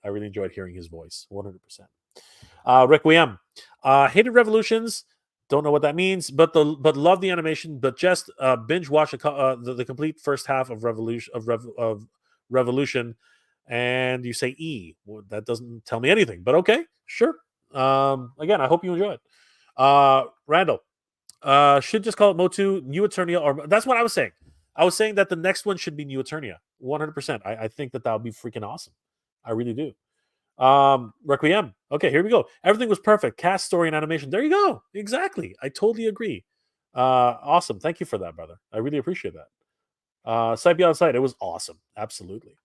hearing his voice. 100%. Requiem. Hated Revolutions. Don't know what that means, but love the animation. But just binge watch the complete first half of Revolution, and you say E. Well, that doesn't tell me anything, but okay, sure. Again, I hope you enjoy it. Randall, should just call it Motu New Eternia, or that's what I was saying. I was saying that the next one should be New Eternia. 100%. I think that would be freaking awesome. I really do. Requiem. Okay, here we go. Everything was perfect. Cast, story, and animation. There you go. Exactly. I totally agree. Awesome. Thank you for that, brother. I really appreciate that. Sight Beyond Sight. It was awesome. Absolutely.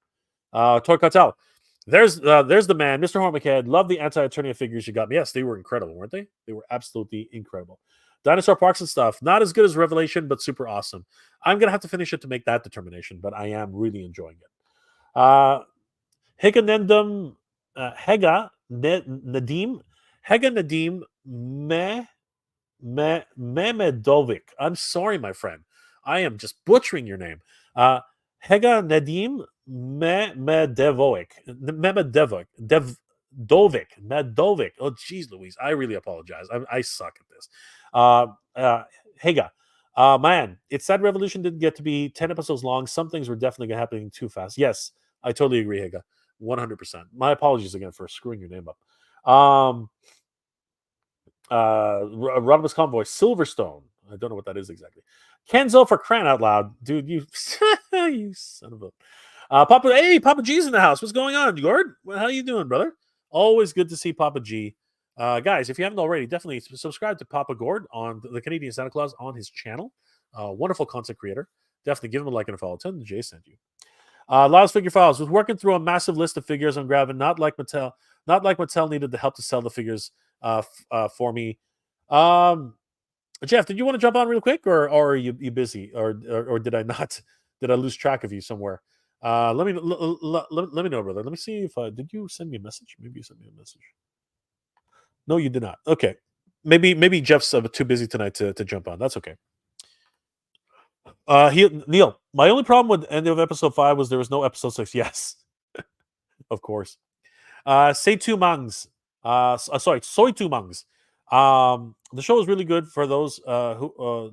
Toy Cartel. There's the man, Mr. Hormacad. Love the anti-Eternia figures you got me. Yes, they were incredible, weren't they? They were absolutely incredible. Dinosaur Parks and stuff. Not as good as Revelation, but super awesome. I'm gonna have to finish it to make that determination, but I am really enjoying it. Higanendum Hega Nadim Hega Nadim Mehmedovic. I'm sorry, my friend. I am just butchering your name. Hega Nadim Mehmedovic. Medovic. Oh, geez, Louise. I really apologize. I suck at this. Hega. Man, it's sad Revolution didn't get to be 10 episodes long. Some things were definitely happening too fast. Yes, I totally agree, Hega. 100%. My apologies again for screwing your name up. Rodimus Convoy, Silverstone. I don't know what that is exactly. Kenzo for crying out loud, dude. You, you son of a. Papa G's in the house. What's going on, Gord? How you doing, brother? Always good to see Papa G. Guys, if you haven't already, definitely subscribe to Papa Gord on the Canadian Santa Claus on his channel. Wonderful content creator. Definitely give him a like and a follow. Tell him Jay sent you. Last figure files was working through a massive list of figures on Gravin. Not like Mattel needed the help to sell the figures for me. Jeff, did you want to jump on real quick, or are you busy, or did I not? Did I lose track of you somewhere? Let me know, brother. Let me see if did you send me a message? Maybe you sent me a message. No, you did not. Okay, maybe Jeff's too busy tonight to jump on. That's okay. Neil, my only problem with the end of episode 5 was there was no episode 6. Yes, of course. Say two Mangs. Sorry, Soy two Mangs. The show was really good for those who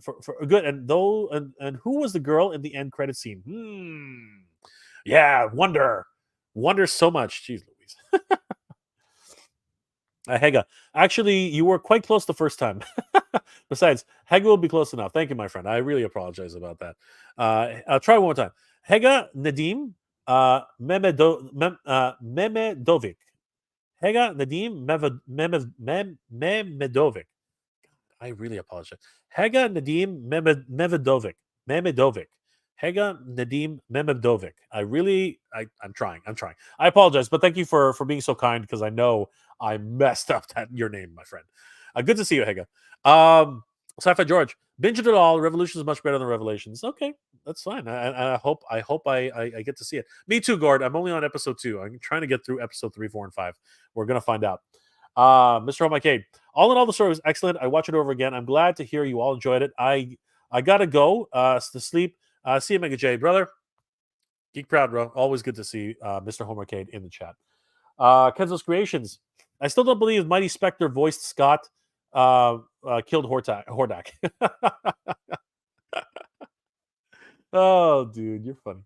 for good and though and who was the girl in the end credit scene? Yeah, Wonder so much. Jeez Louise. Hega, actually, you were quite close the first time. Besides, Hega will be close enough. Thank you, my friend. I really apologize about that. I'll try one more time. Hega Nadim Memedovic. Hega Nadim Memedovic. I really apologize. Hega Nadim Memedovic. Hega Nadim Memedovic. I'm trying. I apologize, but thank you for being so kind because I know I messed up your name, my friend. Good to see you, Hega. Sci-Fi George, binge it all. Revolution is much better than Revelations. Okay, that's fine. I hope I get to see it. Me too, Gord. I'm only on episode 2. I'm trying to get through episode 3, 4, and 5. We're gonna find out. Mr. O'Mcade, all in all, the story was excellent. I watch it over again. I'm glad to hear you all enjoyed it. I gotta go to sleep. See you, Mega J, brother. Geek proud, bro. Always good to see Mr. Homercade in the chat. Kenzo's Creations. I still don't believe Mighty Spectre voiced Scott killed Hordak. Oh, dude, you're funny.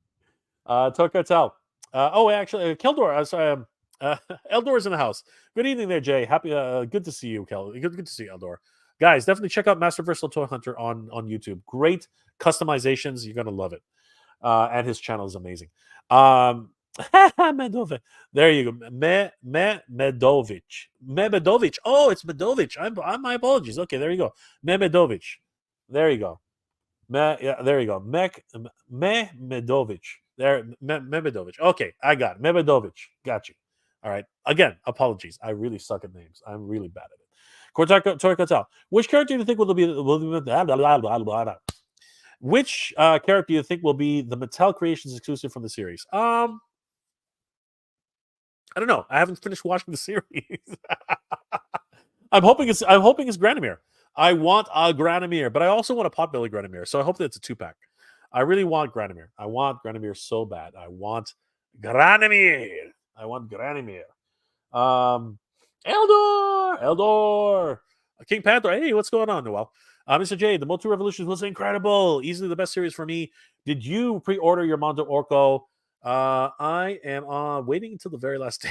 Toy Cartel. Actually, Keldor. Sorry, Uh, Eldor's in the house. Good evening there, Jay. Happy, good to see you, Kelly. Good to see you, Eldor. Guys, definitely check out Master Versal Toy Hunter on YouTube. Great customizations. You're gonna love it. And his channel is amazing. Medovic. There you go. Medovich. Medovich. Oh, it's Medovich. I'm my apologies. Okay, there you go. Medovich. There you go. Yeah, there you go. Medovich. There, Medovich. Okay, I got it. Medovich. Got you. All right. Again, apologies. I really suck at names. I'm really bad at it. Tori Kotal. Which character do you think will be? Blah, blah, blah, blah, blah. Which character do you think will be the Mattel Creations exclusive from the series? I don't know. I haven't finished watching the series. I'm hoping it's Granomir. I want a Granomir, but I also want a Potbelly Granomir. So I hope that it's a 2-pack. I really want Granomir. I want Granomir so bad. I want Granomir. Eldor. King Panther. Hey, what's going on, Noel? Mr. J, the Multi Revolutions was incredible. Easily the best series for me. Did you pre-order your Mondo Orco? I am waiting until the very last day.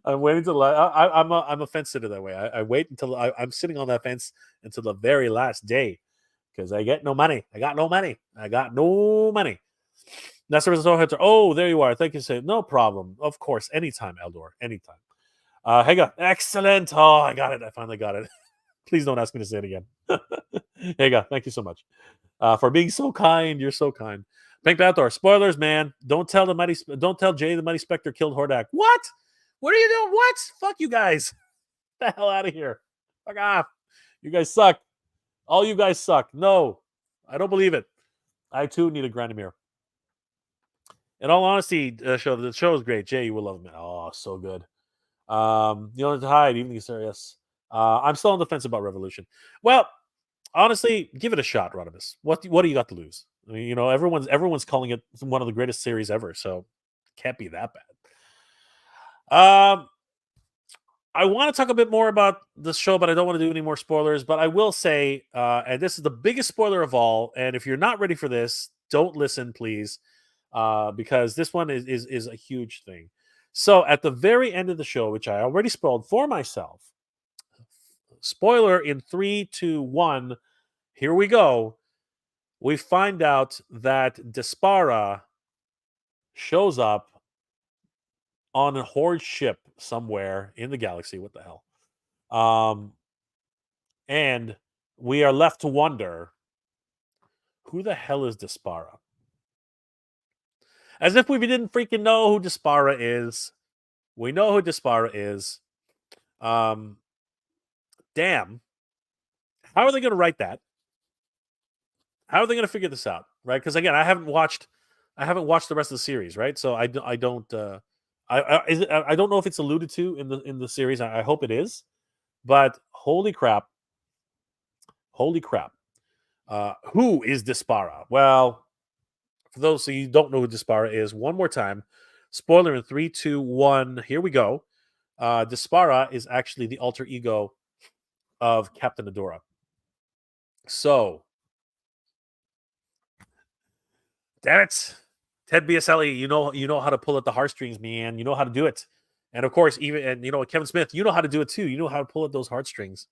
I'm waiting till I'm a fence sitter that way. I wait until I'm sitting on that fence until the very last day because I get no money. I got no money. That's the result. Oh, there you are. Thank you. Say no problem. Of course, anytime, Eldor. Anytime. Hega, excellent. Oh, I got it. I finally got it. Please don't ask me to say it again. Hega, thank you so much for being so kind. You're so kind. Pink Panther. Spoilers, man. Don't tell Jay the Mighty Spectre killed Hordak. What? What are you doing? What? Fuck you guys. Get the hell out of here. Fuck off. You guys suck. All you guys suck. No, I don't believe it. I too need a Granomir. In all honesty, the show is great. Jay, you will love it. Oh, so good. You know, to hide, even serious. I'm still on the fence about Revolution. Well, honestly, give it a shot, Rodimus. What do you got to lose? I mean, you know, everyone's calling it one of the greatest series ever, so it can't be that bad. I want to talk a bit more about the show, but I don't want to do any more spoilers. But I will say, and this is the biggest spoiler of all. And if you're not ready for this, don't listen, please, because this one is a huge thing. So at the very end of the show, which I already spoiled for myself, spoiler in 3, 2, 1. Here we go. We find out that Despara shows up on a Horde ship somewhere in the galaxy. What the hell? And we are left to wonder, who the hell is Despara? As if we didn't freaking know who Despara is. We know who Despara is. Damn. How are they going to write that? How are they going to figure this out? Right? Because again, I haven't watched the rest of the series. Right? So I don't. I don't know if it's alluded to in the series. I hope it is. But holy crap. Holy crap. Who is Despara? Well, for those of you who don't know who Despara is, one more time. Spoiler in 3, 2, 1. Here we go. Despara is actually the alter ego of Captain Adora. So, damn it, Ted Biaselli, you know how to pull at the heartstrings, man. You know how to do it. And of course, Kevin Smith, you know how to do it too. You know how to pull at those heartstrings.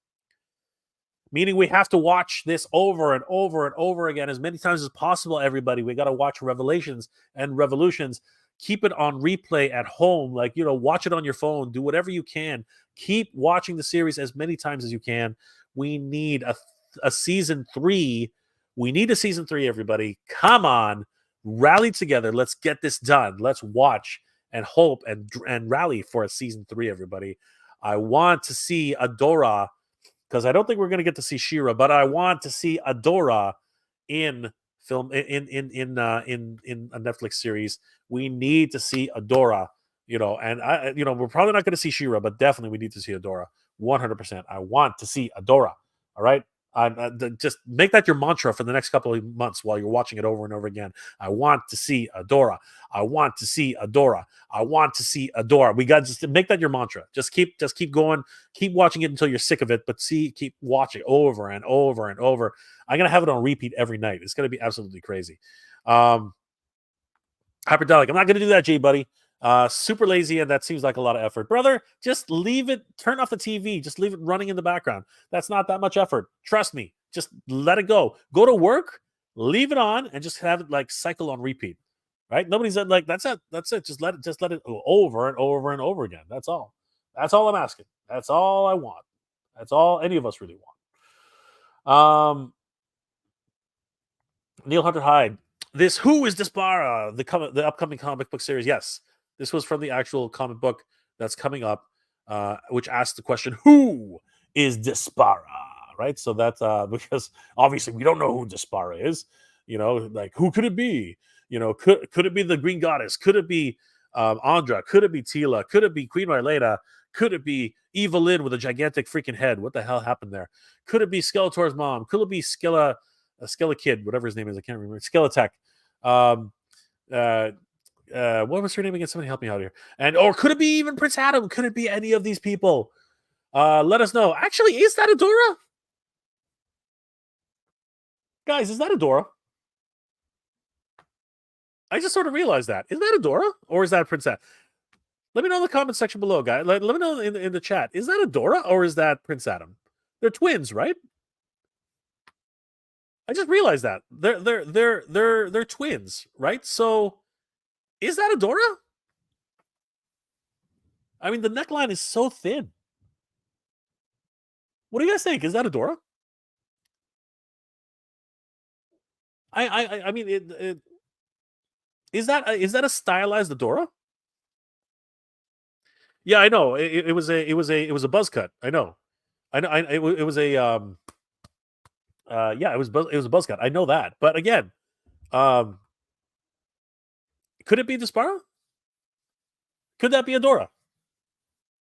Meaning we have to watch this over and over and over again as many times as possible, everybody. We got to watch Revelations and Revolutions. Keep it on replay at home. Like, watch it on your phone. Do whatever you can. Keep watching the series as many times as you can. We need a season 3. We need a season 3, everybody. Come on. Rally together. Let's get this done. Let's watch and hope and rally for a season 3, everybody. I want to see Adora, because I don't think we're going to get to see She-Ra, but I want to see Adora in film in a Netflix series. We need to see Adora, and we're probably not going to see She-Ra, but definitely we need to see Adora. 100%. I want to see Adora. All right. Just make that your mantra for the next couple of months while you're watching it over and over again. I want to see Adora. I want to see Adora. I want to see Adora. We got to just make that your mantra. Just keep going. Keep watching it until you're sick of it, but keep watching over and over and over. I'm gonna have it on repeat every night. It's gonna be absolutely crazy. Hyperdelic. I'm not gonna do that, Jay, buddy. Super lazy, and that seems like a lot of effort. Brother, just leave it, turn off the TV, just leave it running in the background. That's not that much effort. Trust me. Just let it go. Go to work, leave it on, and just have it like cycle on repeat. Right? Nobody's like, that's it. That's it. Just let it go over and over and over again. That's all. That's all I'm asking. That's all I want. That's all any of us really want. Neil Hunter Hyde. This Who is Despara? The upcoming comic book series. Yes, this was from the actual comic book that's coming up, which asks the question, "Who is Despara?" Right. So that's because obviously we don't know who Despara is. Like who could it be? Could it be the Green Goddess? Could it be Andra? Could it be Tila? Could it be Queen Ryleda? Could it be Evelyn with a gigantic freaking head? What the hell happened there? Could it be Skeletor's mom? Could it be Kid, whatever his name is, I can't remember. Skeletech. Um, uh, what was her name again? Somebody help me out here. Or could it be even Prince Adam? Could it be any of these people? Let us know. Actually, is that Adora? Guys, is that Adora? I just sort of realized that. Is that Adora? Or is that Prince Adam? Let me know in the comment section below, guys. Let me know in the chat. Is that Adora or is that Prince Adam? They're twins, right? I just realized that. They're twins, right? So is that Adora? I mean, the neckline is so thin. What do you guys think? Is that Adora? I mean, is that a stylized Adora? Yeah, I know. It was a buzz cut. I know. I know. It was a yeah, it was a buzz cut. I know that. But again, um, could it be Despara? Could that be Adora?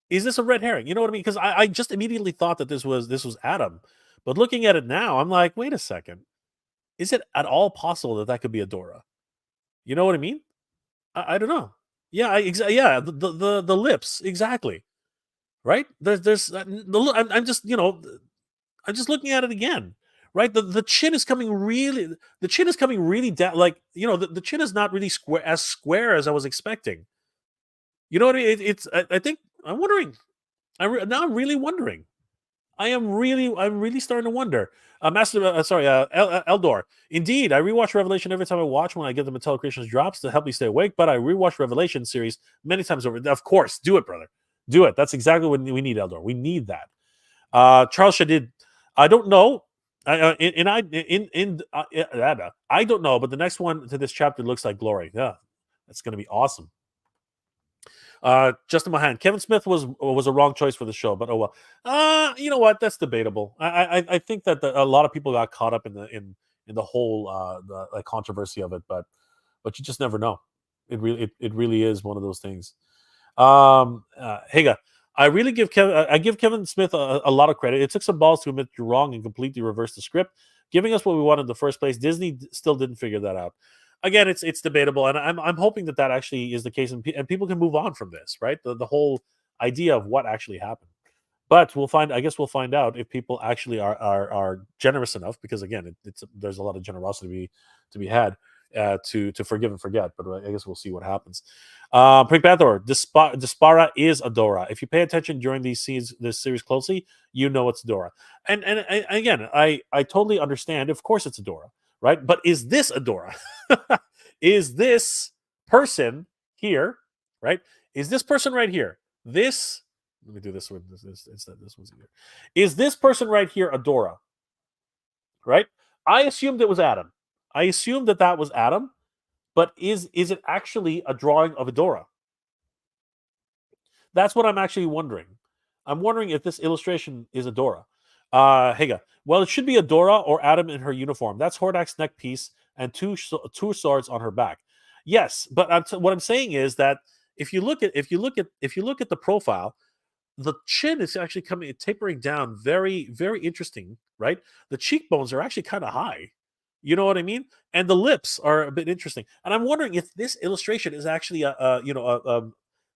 Is this a red herring? You know what I mean? Because I just immediately thought that this was Adam, but looking at it now, I'm like, wait a second. Is it at all possible that that could be Adora? You know what I mean? I don't know. Yeah, yeah, the lips exactly, right? There's I'm just I'm just looking at it again, right? The chin is coming really down. Like the chin is not really square as I was expecting. You know what I mean? I think I'm wondering. Now I'm really wondering. I'm really starting to wonder. Eldor. Indeed, I rewatch Revelation every time I watch when I get the Mattel Creations drops to help me stay awake. But I rewatch Revelation series many times over. Of course, do it, brother. Do it. That's exactly what we need, Eldor. We need that. Charles Shadid. I don't know. I don't know, but the next one to this chapter looks like Glory. Yeah, that's going to be awesome. Justin Mahan, Kevin Smith was a wrong choice for the show, but oh well. You know what? That's debatable. I think that a lot of people got caught up in the whole the controversy of it, but you just never know. It really is one of those things. Higa, I give Kevin Smith a lot of credit. It took some balls to admit you're wrong and completely reverse the script, giving us what we wanted in the first place. Disney still didn't figure that out. Again, it's debatable, and I'm hoping that actually is the case, and people can move on from this, right? The whole idea of what actually happened. But we'll find. I guess we'll find out if people actually are generous enough, because again, there's a lot of generosity to be had to forgive and forget. But I guess we'll see what happens. Pink Panther, Despara is Adora. If you pay attention during this series closely, you know it's Adora. And again, I totally understand. Of course, it's Adora, right? But is this Adora? Is this person here, right? Is this person right here? This. Let me do this one. This one's here. Is this person right here Adora? Right? I assumed it was Adam. I assumed that was Adam. But is it actually a drawing of Adora? That's what I'm actually wondering. I'm wondering if this illustration is Adora. Higa. Well, it should be Adora or Adam in her uniform. That's Hordak's neck piece and two swords on her back. Yes, but what I'm saying is that if you look at the profile, the chin is actually tapering down, very very interesting, right? The cheekbones are actually kind of high. You know what I mean? And the lips are a bit interesting. And I'm wondering if this illustration is actually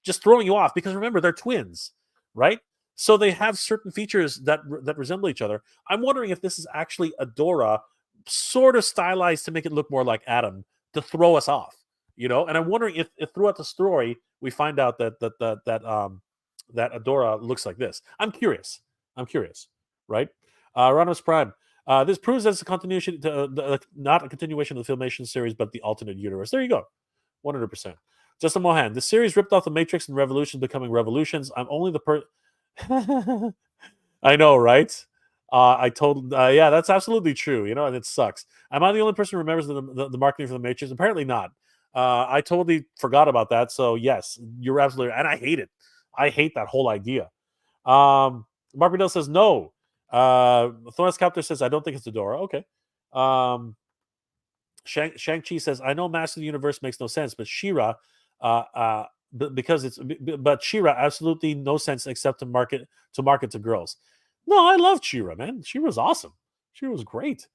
just throwing you off, because remember they're twins, right? So they have certain features that resemble each other. I'm wondering if this is actually Adora, sort of stylized to make it look more like Adam, to throw us off. And I'm wondering if throughout the story we find out that Adora looks like this. I'm curious, right? Ramos Prime. This proves that it's a continuation, not a continuation of the Filmation series, but the alternate universe. There you go, 100%. Justin Mohan. The series ripped off the Matrix and Revolutions becoming Revolutions. I'm only the I know, right? I told, yeah, that's absolutely true. And it sucks. Am I the only person who remembers the marketing for the Matrix? Apparently not. I totally forgot about that. So yes, you're absolutely, and I hate it. I hate that whole idea. Mark Riddell says no. Thorn's Captor says I don't think it's Adora. Okay. Um, Shang-Chi says I know Master of the Universe makes no sense, but Shira, because but Shira absolutely no sense except to market to girls. No, I love Shira, man. Shira's awesome. Shira was great.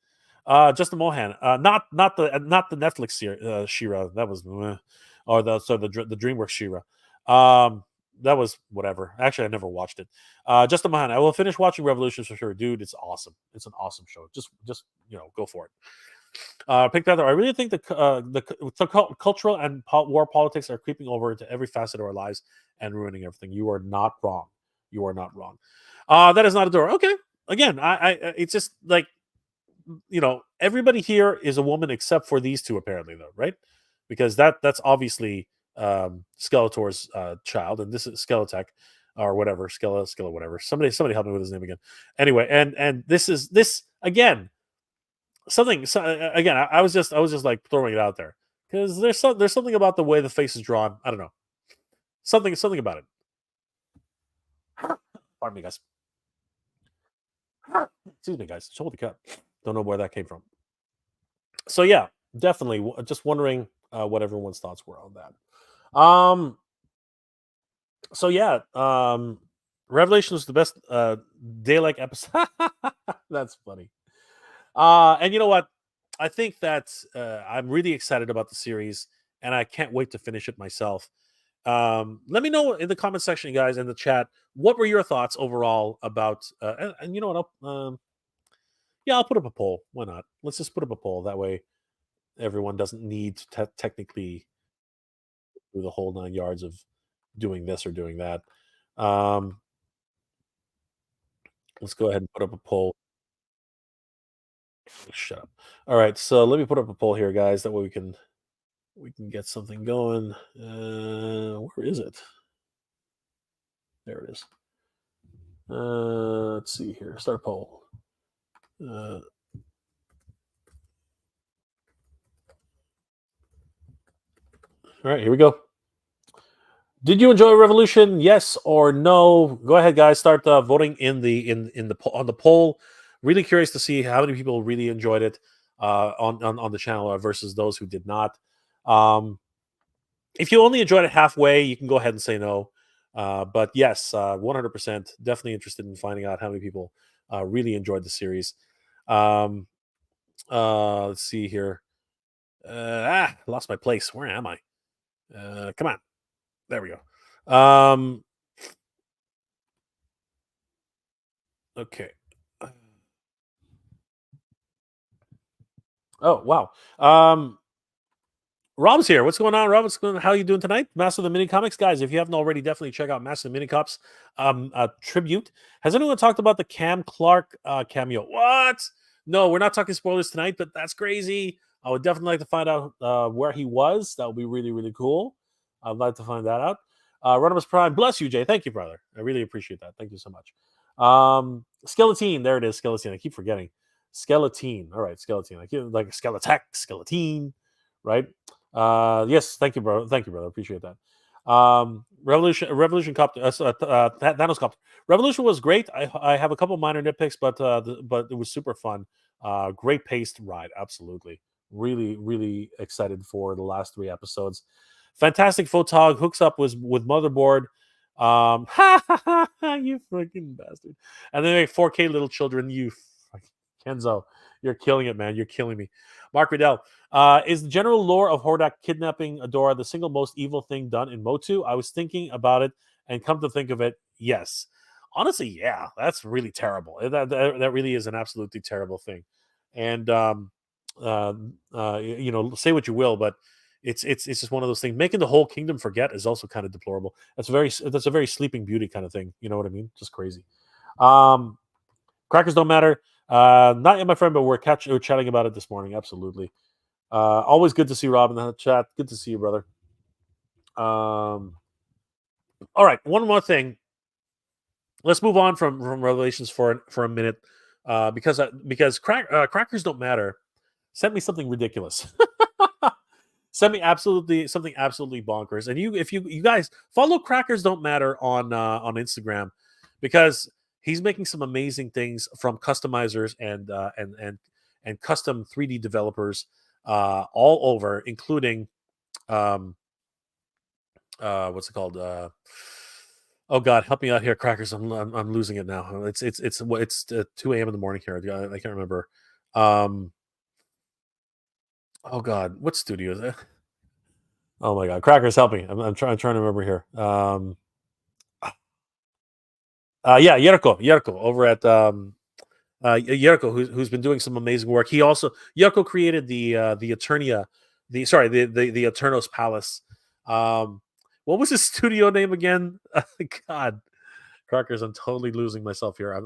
Justin Mohan, not the Netflix Shira. That was, or the DreamWorks Shira. That was whatever. Actually, I never watched it. Justin Mohan, I will finish watching Revolutions for sure, dude. It's awesome. It's an awesome show. Just go for it. Pink Panther. I really think the cultural and war politics are creeping over into every facet of our lives and ruining everything. You are not wrong. You are not wrong. That is not a door. Okay. Again, it's just like everybody here is a woman except for these two, apparently, though, right? Because that's obviously Skeletor's child, and this is Skeletech or whatever, Skella, whatever. Somebody help me with his name again. Anyway, and this again something. So, again, I was just like throwing it out there because there's something about the way the face is drawn. I don't know, something about it. Pardon me, guys. Excuse me, guys. Holy crap! Don't know where that came from. So yeah, definitely. Just wondering what everyone's thoughts were on that. So yeah, Revelation was the best day-like episode. That's funny. And you know what? I think that I'm really excited about the series, and I can't wait to finish it myself. Let me know in the comment section, guys, in the chat, what were your thoughts overall about? And you know what? Yeah, I'll put up a poll. Why not? Let's just put up a poll. That way, everyone doesn't need to technically do the whole 9 yards of doing this or doing that. Um, let's go ahead and put up a poll. Shut up. All right, so let me put up a poll here, guys. That way we can get something going. Where is it? There it is. Let's see here. Start poll. All right, here we go. Did you enjoy Revolution? Yes or no? Go ahead, guys. Start voting on the poll. Really curious to see how many people really enjoyed it on the channel versus those who did not. Um, if you only enjoyed it halfway, you can go ahead and say no. But yes, 100% definitely interested in finding out how many people really enjoyed the series. Um, let's see here. Lost my place. Where am I? Come on. There we go. Okay. Oh wow. Rob's here. What's going on, Rob? How you doing tonight? Master of the Mini Comics, guys. If you haven't already, definitely check out Master of the Mini Cops tribute. Has anyone talked about the Cam Clark cameo? What? No, we're not talking spoilers tonight, but that's crazy. I would definitely like to find out where he was. That would be really, really cool. I'd like to find that out. Rodimus Prime, bless you, Jay. Thank you, brother. I really appreciate that. Thank you so much. Skeleton, there it is. Skeleton. I keep forgetting. Skeleton. All right, Skeleton. Like Skeletech, Skeleton, right? Yes, thank you, bro. Thank you, brother. Appreciate that. Revolution Copter, Thanos Copter. Revolution was great. I have a couple minor nitpicks, but it was super fun. Great paced ride, absolutely. Really, really excited for the last 3 episodes. Fantastic photog hooks up with motherboard. You freaking bastard! And then like 4K little children. You Kenzo, you're killing it, man. You're killing me. Mark Riddell. Is the general lore of Hordak kidnapping Adora the single most evil thing done in Motu? I was thinking about it, and come to think of it, yes. Honestly, yeah, that's really terrible. That really is an absolutely terrible thing. And say what you will, but it's just one of those things. Making the whole kingdom forget is also kind of deplorable. That's a very Sleeping Beauty kind of thing. You know what I mean? Just crazy. Um, Crackers don't matter. Not yet, my friend, but we're chatting about it this morning. Absolutely. Always good to see Rob in the chat. Good to see you, brother. All right, one more thing. Let's move on from Revelations for a minute, because Crackers don't matter. Sent me something ridiculous. Sent me something absolutely bonkers. And if you guys follow Crackers Don't Matter on Instagram, because he's making some amazing things from customizers and custom 3D developers all over, including um, what's it called? Oh God, help me out here, Crackers! I'm losing it now. It's 2 a.m. in the morning here. I can't remember. Um, oh God, what studio is it? Oh my God, Crackers, help me! I'm trying to remember here. Yeah, Yerko over at Yerko, who's been doing some amazing work. He also Yerko created the Eternia, the Eternos Palace. Um, what was his studio name again? God, Crackers, I'm totally losing myself here.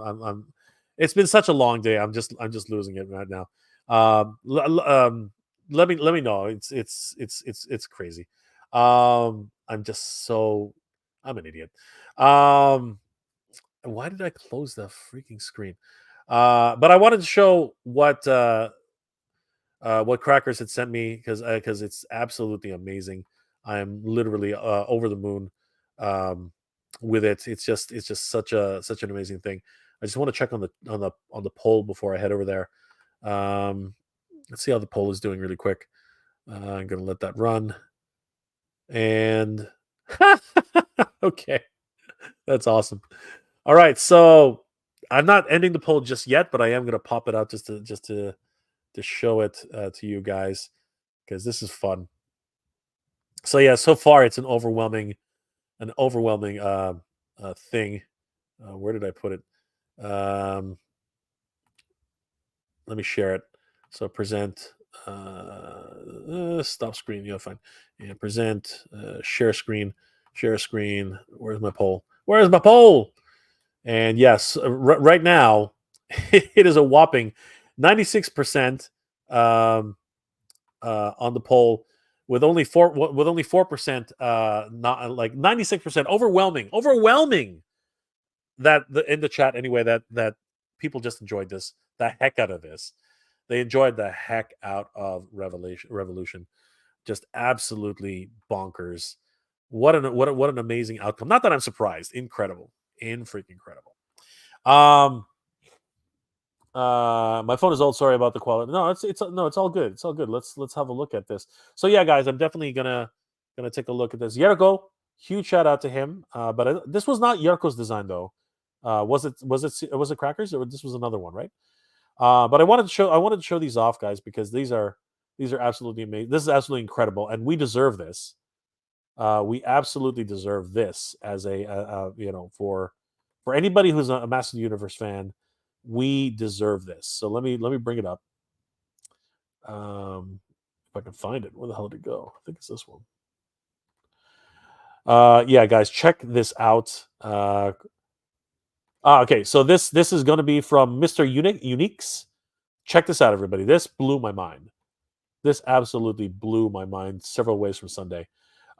It's been such a long day. I'm just losing it right now. Let me know. It's crazy. I'm just so I'm an idiot. Um, why did I close the freaking screen? But I wanted to show what Crackers had sent me, because it's absolutely amazing. I am literally over the moon um, with it. It's just such an amazing thing. I just want to check on the poll before I head over there. Um, let's see how the poll is doing really quick. I'm gonna let that run. And okay, that's awesome. All right, so I'm not ending the poll just yet, but I am gonna pop it out just to show it to you guys, because this is fun. So yeah, so far it's an overwhelming thing. Where did I put it? Let me share it. So present, stop screen. Yeah, fine. Yeah, present, share screen. Where's my poll? Where's my poll? And yes, right now it is a whopping 96% on the poll, with only 4% not like 96%, overwhelming that in the chat anyway, that people just enjoyed the heck out of this. They enjoyed the heck out of Revolution. Just absolutely bonkers. What an amazing outcome. Not that I'm surprised. Incredible. In freaking incredible. My phone is old. Sorry about the quality. No, it's all good. It's all good. Let's have a look at this. So yeah, guys, I'm definitely gonna take a look at this. Yerko, huge shout out to him. But this was not Yerko's design though. Was it Crackers, or this was another one, right? But I wanted to show these off, guys, because these are absolutely amazing. This is absolutely incredible, and we deserve this. We absolutely deserve this as for anybody who's a Master of the Universe fan. We deserve this. So let me bring it up. If I can find it, where the hell did it go? I think it's this one. Yeah, guys, check this out. Okay, so this is going to be from Mr. Uniques. Check this out, everybody. This blew my mind. This absolutely blew my mind several ways from Sunday.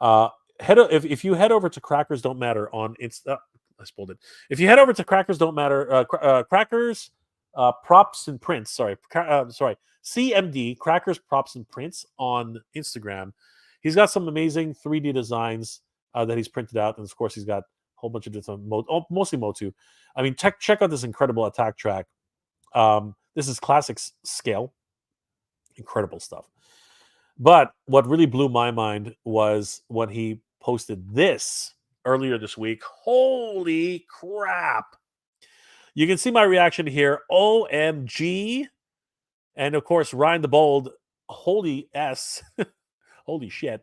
Uh, if you head over to Crackers Don't Matter on Insta, I spoiled it. If you head over to Crackers Don't Matter, Crackers Props and Prints. Sorry, CMD Crackers Props and Prints on Instagram. He's got some amazing 3D designs that he's printed out, and of course he's got a whole bunch of different mostly Motu. I mean, check out this incredible attack track. This is classic scale, incredible stuff. But what really blew my mind was when he posted this earlier this week. Holy crap! You can see my reaction here. OMG. And of course, Ryan the Bold, holy S, holy shit.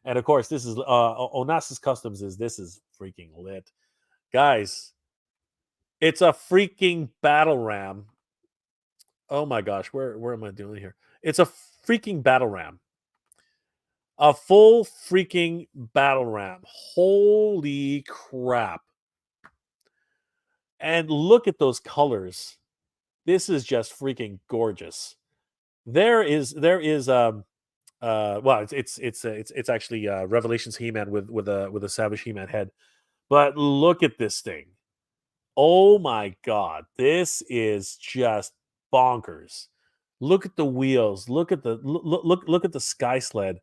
And of course, this is Onassis Customs. This is freaking lit. Guys, it's a freaking battle ram. Oh my gosh, where am I doing here? It's a freaking battle ram. A full freaking battle ram. Holy crap. And look at those colors. This is just freaking gorgeous. Well, it's actually Revelations He-Man with a Savage He-Man head. But look at this thing. Oh my god, this is just bonkers. Look at the wheels. Look at the sky sled.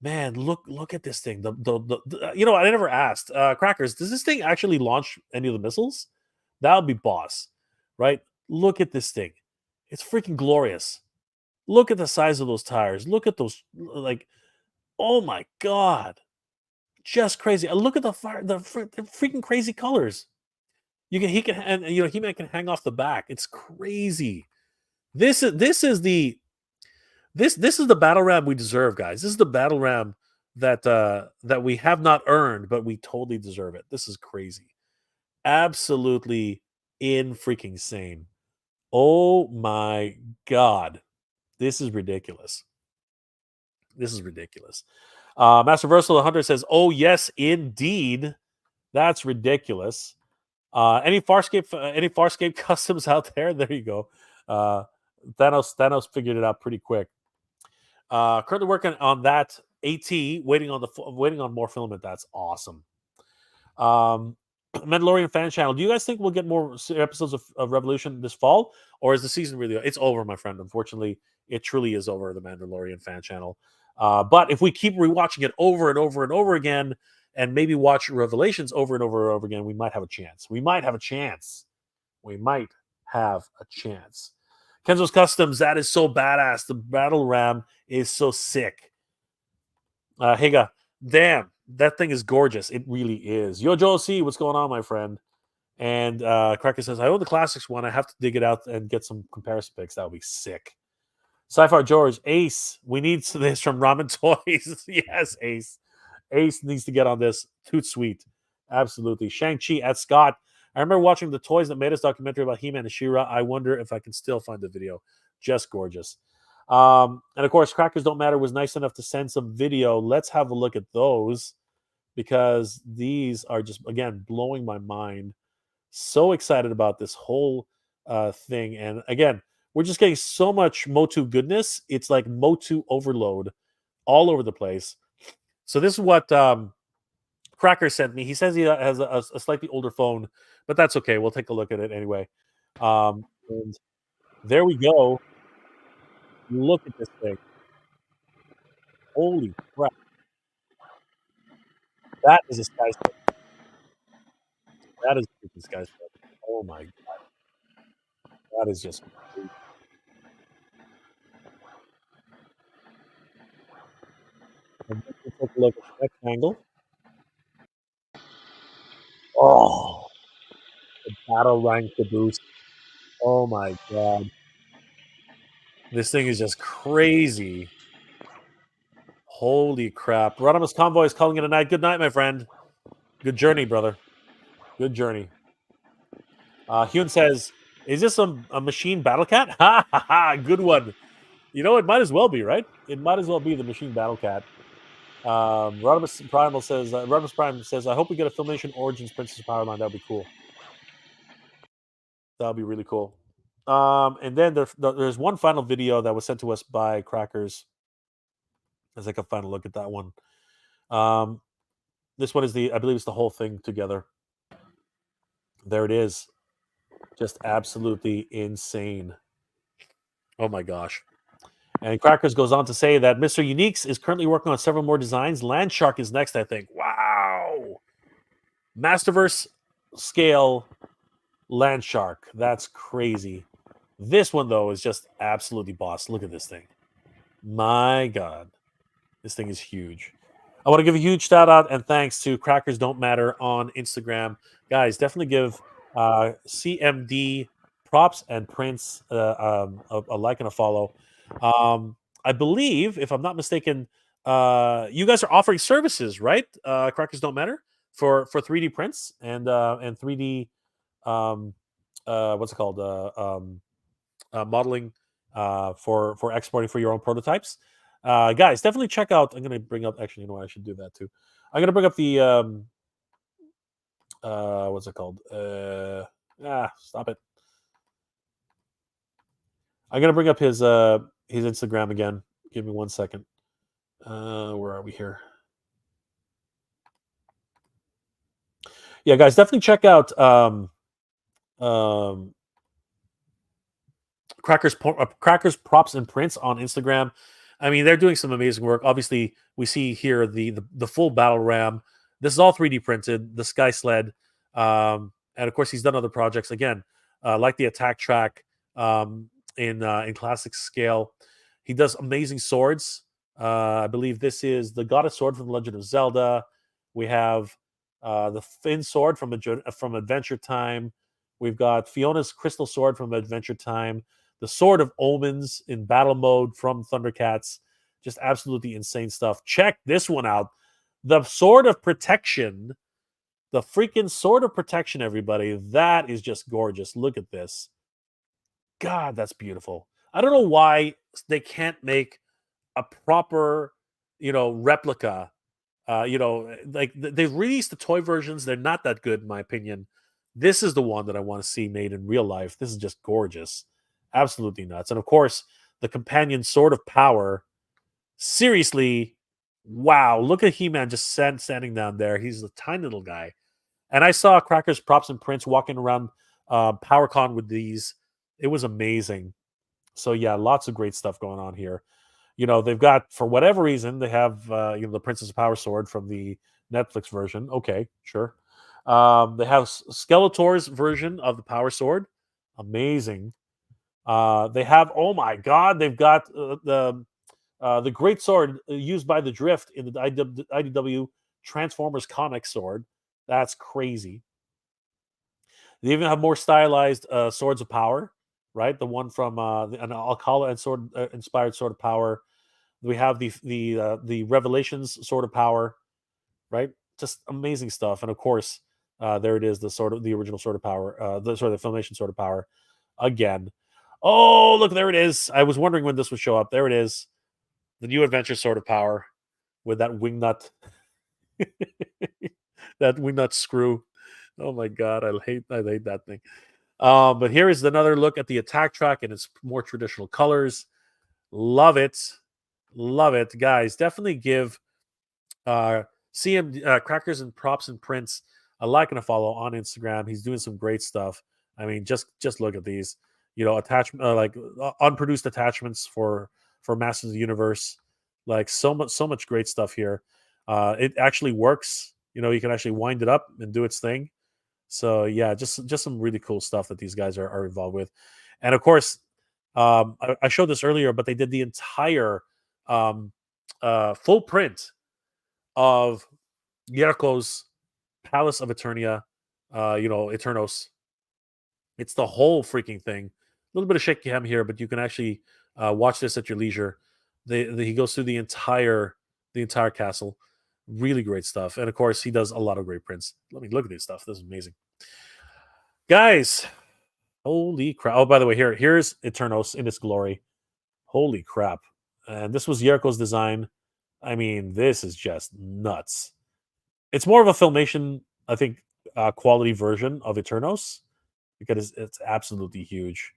Man, look at this thing. I never asked. Crackers, does this thing actually launch any of the missiles? That would be boss, right? Look at this thing. It's freaking glorious. Look at the size of those tires. Look at those like oh my god. Just crazy. Look at the freaking crazy colors. He can and He-Man can hang off the back. It's crazy. This is the battle ram we deserve, guys. This is the battle ram that we have not earned, but we totally deserve it. This is crazy. Absolutely in freaking sane. Oh my god. This is ridiculous. This is ridiculous. Master Versal Hunter says, "Oh yes, indeed. That's ridiculous." Any Farscape customs out there? There you go. Thanos figured it out pretty quick. Currently working on that AT, waiting on more filament. That's awesome. Mandalorian fan channel. Do you guys think we'll get more episodes of Revolution this fall, or is the season really? It's over, my friend. Unfortunately, it truly is over. The Mandalorian fan channel. But if we keep rewatching it over and over and over again, and maybe watch Revelations over and over and over again, we might have a chance. We might have a chance. We might have a chance. Kenzo's Customs, that is so badass. The battle ram is so sick. Higa, damn, that thing is gorgeous. It really is. Yo, Joe C, what's going on, my friend? And Cracker says, I own the classics one. I have to dig it out and get some comparison pics. That would be sick. Sci-Fi George, Ace, we need this from Ramen Toys. Yes, Ace. Ace needs to get on this. Toot sweet. Absolutely. Shang-Chi at Scott. I remember watching the Toys That Made Us documentary about He-Man and She-Ra. I wonder if I can still find the video. Just gorgeous. And of course, Crackers Don't Matter was nice enough to send some video. Let's have a look at those because these are just, again, blowing my mind. So excited about this whole thing. And again, we're just getting so much Motu goodness. It's like Motu overload all over the place. So this is what Cracker sent me. He says he has a slightly older phone, but that's okay. We'll take a look at it anyway. And there we go. Look at this thing. Holy crap. That is a skyscraper. That is a freaking skyscraper. Oh my god. That is just crazy. And let's take a look at the next angle. Oh, the battle rank caboose. Oh my god. This thing is just crazy. Holy crap. Rodimus Convoy is calling it a night. Good night, my friend. Good journey, brother. Good journey. Hyun says, is this a machine battle cat? Ha ha ha. Good one. You know, it might as well be, right? It might as well be the machine battle cat. Rodimus Prime says, I hope we get a Filmation Origins Princess Power line. That would be cool. That would be really cool. And then there's one final video that was sent to us by Crackers. Let's take a final look at that one. This one is I believe it's the whole thing together. There it is. Just absolutely insane. Oh my gosh. And Crackers goes on to say that Mr. Uniques is currently working on several more designs. Landshark is next, I think. Wow. Masterverse scale Landshark. That's crazy. This one, though, is just absolutely boss. Look at this thing. My God. This thing is huge. I want to give a huge shout out and thanks to Crackers Don't Matter on Instagram. Guys, definitely give CMD props and Prince a like and a follow. I believe, if I'm not mistaken, you guys are offering services, right? Crackers Don't Matter for 3D prints and 3D what's it called modeling for exporting for your own prototypes. Guys, definitely check out. I'm gonna bring up. Actually, you know what? I should do that too. I'm gonna bring up the what's it called? Stop it. I'm gonna bring up his Instagram again. Give me 1 second. Where are we here? Yeah, guys, definitely check out um, Crackers Props and Prints on Instagram. I mean, they're doing some amazing work. Obviously, we see here the full battle ram. This is all 3D printed. The Sky Sled, and of course, he's done other projects again, like the Attack Track in classic scale. He does amazing swords. I believe this is the Goddess Sword from the Legend of Zelda. We have the Finn Sword from Adventure Time. We've got Fiona's Crystal Sword from Adventure Time, the Sword of Omens in battle mode from Thundercats. Just absolutely insane stuff. Check this one out. The Sword of Protection. The freaking Sword of Protection, everybody. That is just gorgeous. Look at this. God, that's beautiful. I don't know why they can't make a proper, replica. Like they've released the toy versions. They're not that good, in my opinion. This is the one that I want to see made in real life. This is just gorgeous. Absolutely nuts. And of course, the companion Sword of Power. Seriously, wow. Look at He-Man just standing down there. He's a tiny little guy. And I saw Crackers, Props, and Prints walking around PowerCon with these. It was amazing. So yeah, lots of great stuff going on here. They've got, for whatever reason, they have the Princess of Power sword from the Netflix version. Okay, sure. They have Skeletor's version of the Power Sword. Amazing. They have, oh my god, they've got the great sword used by the Drift in the IDW Transformers comic sword. That's crazy. They even have more stylized swords of power, right? The one from an Alcala and sword inspired sword of power. We have the Revelations sword of power, right? Just amazing stuff. And of course, there it is, the original sword of power, the Filmation sword of power again. Oh, look, there it is. I was wondering when this would show up. There it is, the new Adventure sword of power with that wingnut, that wingnut screw. Oh my god, I hate that thing. But here is another look at the Attack Track in its more traditional colors. Love it. Love it, guys. Definitely give CM Crackers and Props and Prints a like and a follow on Instagram. He's doing some great stuff. I mean, just look at these. Attachment like unproduced attachments for Masters of the Universe. Like so much great stuff here. It actually works. You can actually wind it up and do its thing. So yeah, just some really cool stuff that these guys are involved with. And of course, I showed this earlier, but they did the entire um, full print of Yerko's Palace of Eternia, Eternos. It's the whole freaking thing. A little bit of shaky cam here, but you can actually watch this at your leisure. He goes through the entire castle. Really great stuff, and of course, he does a lot of great prints. Let me look at this stuff. This is amazing, guys. Holy crap! Oh, by the way, here's Eternos in its glory. Holy crap! And this was Yerko's design. I mean, this is just nuts. It's more of a Filmation, I think, quality version of Eternos because it's absolutely huge,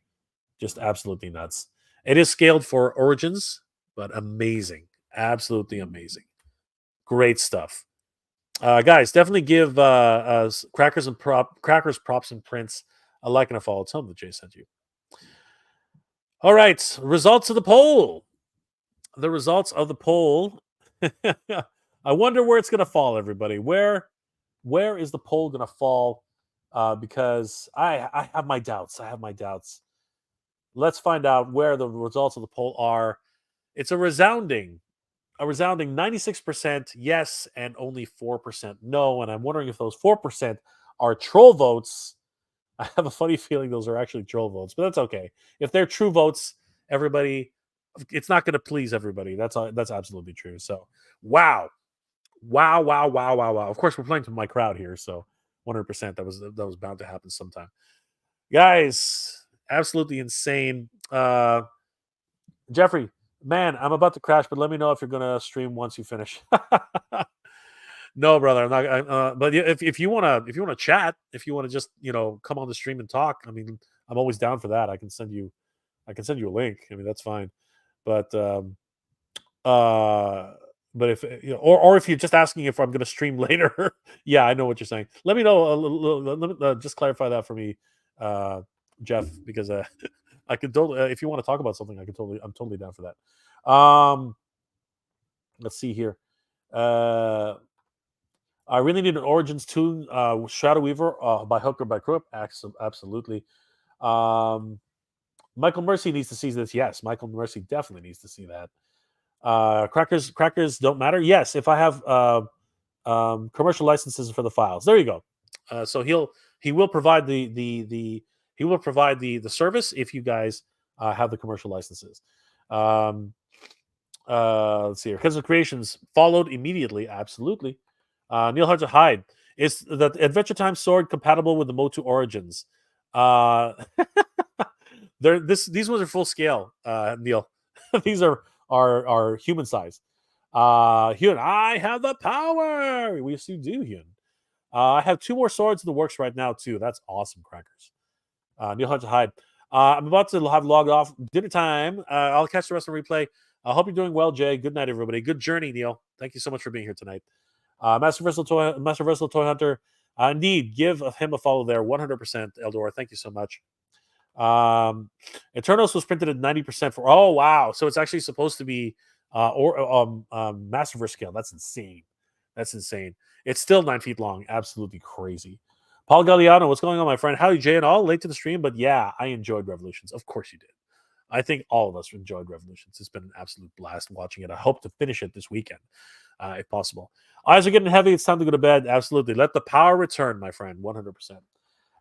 just absolutely nuts. It is scaled for Origins, but amazing, absolutely amazing, great stuff. Guys, definitely give Crackers, Props, and Prints a like and a follow. Tell them that Jay sent you. All right, results of the poll. The results of the poll. I wonder where it's going to fall, everybody. Where is the poll going to fall? Because I have my doubts. I have my doubts. Let's find out where the results of the poll are. It's a resounding 96% yes and only 4% no. And I'm wondering if those 4% are troll votes. I have a funny feeling those are actually troll votes, but that's okay. If they're true votes, everybody, it's not going to please everybody. That's absolutely true. So, wow. Wow, wow, wow, wow, wow. Of course, we're playing to my crowd here, so 100% that was bound to happen sometime. Guys, absolutely insane. Jeffrey, Man, I'm about to crash, but let me know if you're gonna stream once you finish. No, brother, I'm not. But if you wanna chat, if you wanna just come on the stream and talk, I mean, I'm always down for that. I can send you a link. I mean, that's fine. But uh, but if or if you're just asking if I'm gonna stream later, yeah, I know what you're saying. Let me know. Let me just clarify that for me, uh, Jeff, because I could totally. If you want to talk about something, I'm totally down for that. Let's see here. Uh, I really need an Origins tune, Shadow Weaver by hook or by crook. Absolutely. Um, Michael Mercy needs to see this. Yes, Michael Mercy definitely needs to see that. Crackers don't matter. Yes, if I have commercial licenses for the files, there you go. So he will provide the service if you guys have the commercial licenses. Um, let's see here. Because of Creations followed immediately. Absolutely. Neil Hard to Hide. Is the Adventure Time sword compatible with the Motu Origins? Uh, these ones are full scale, Neil. These are human size. Hyun, I have the power. We yes, you do, Hyun. I have two more swords in the works right now too. That's awesome, crackers. Neil Hard to Hide. I'm about to have logged off. Dinner time. I'll catch the rest of the replay. I hope you're doing well, Jay. Good night, everybody. Good journey, Neil. Thank you so much for being here tonight. Master Versatile Toy Hunter. Indeed, give him a follow there. 100%, Eldor. Thank you so much. Eternals was printed at 90% for. Oh wow! So it's actually supposed to be Masterverse scale. That's insane. That's insane. It's still 9 feet long. Absolutely crazy. Paul Galliano, what's going on, my friend? Howdy, Jay, and all late to the stream, but yeah, I enjoyed Revolutions. Of course you did. I think all of us enjoyed Revolutions. It's been an absolute blast watching it. I hope to finish it this weekend, if possible. Eyes are getting heavy. It's time to go to bed. Absolutely. Let the power return, my friend. 100%.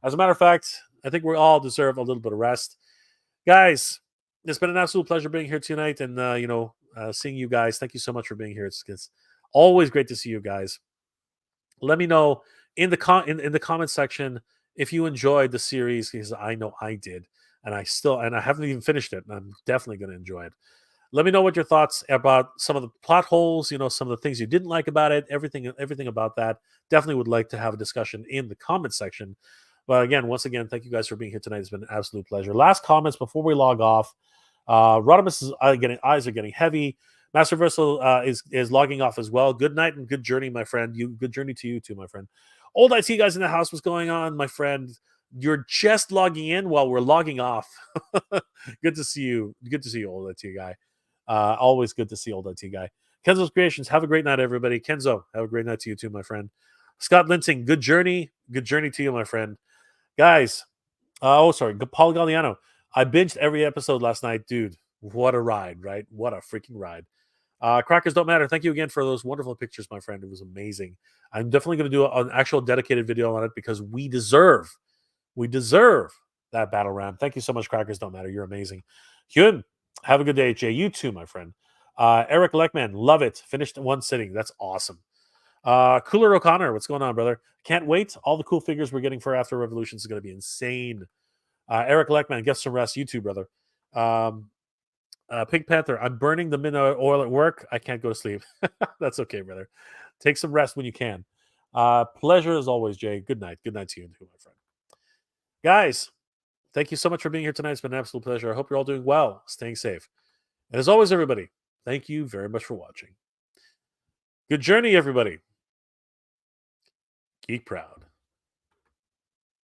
As a matter of fact, I think we all deserve a little bit of rest. Guys, it's been an absolute pleasure being here tonight and, seeing you guys. Thank you so much for being here. It's always great to see you guys. Let me know in the comment section if you enjoyed the series, because I know I did, and I haven't even finished it, and I'm definitely going to enjoy it. Let me know what your thoughts about some of the plot holes, some of the things you didn't like about it, everything about that. Definitely would like to have a discussion in the comment section. But again, once again, thank you guys for being here tonight. It's been an absolute pleasure. Last comments before we log off. Rodimus eyes are getting heavy. Master Versal is logging off as well. Good night and good journey, my friend. Good journey to you too, my friend. Old IT guys in the house, what's going on, my friend? You're just logging in while we're logging off. Good to see you. Good to see you, old IT guy. Always good to see old IT guy. Kenzo's Creations. Have a great night, everybody. Kenzo, have a great night to you too, my friend. Scott Linting, good journey. Good journey to you, my friend. Guys, sorry, Paul Galliano. I binged every episode last night, dude. What a ride, right? What a freaking ride. Crackers don't matter. Thank you again for those wonderful pictures, my friend. It was amazing. I'm definitely going to do an actual dedicated video on it because we deserve that battle ram. Thank you so much, Crackers don't matter. You're amazing. Hyun, have a good day, Jay. You too, my friend. Eric Leckman, love it. Finished in one sitting. That's awesome. Cooler O'Connor, what's going on, brother? Can't wait. All the cool figures we're getting for After Revolutions is going to be insane. Eric Leckman, get some rest. You too, brother. Pink Panther, I'm burning the midnight oil at work. I can't go to sleep. That's okay, brother. Take some rest when you can. Pleasure as always, Jay. Good night. Good night to you, my friend. Guys, thank you so much for being here tonight. It's been an absolute pleasure. I hope you're all doing well, staying safe. And as always, everybody, thank you very much for watching. Good journey, everybody. Geek proud.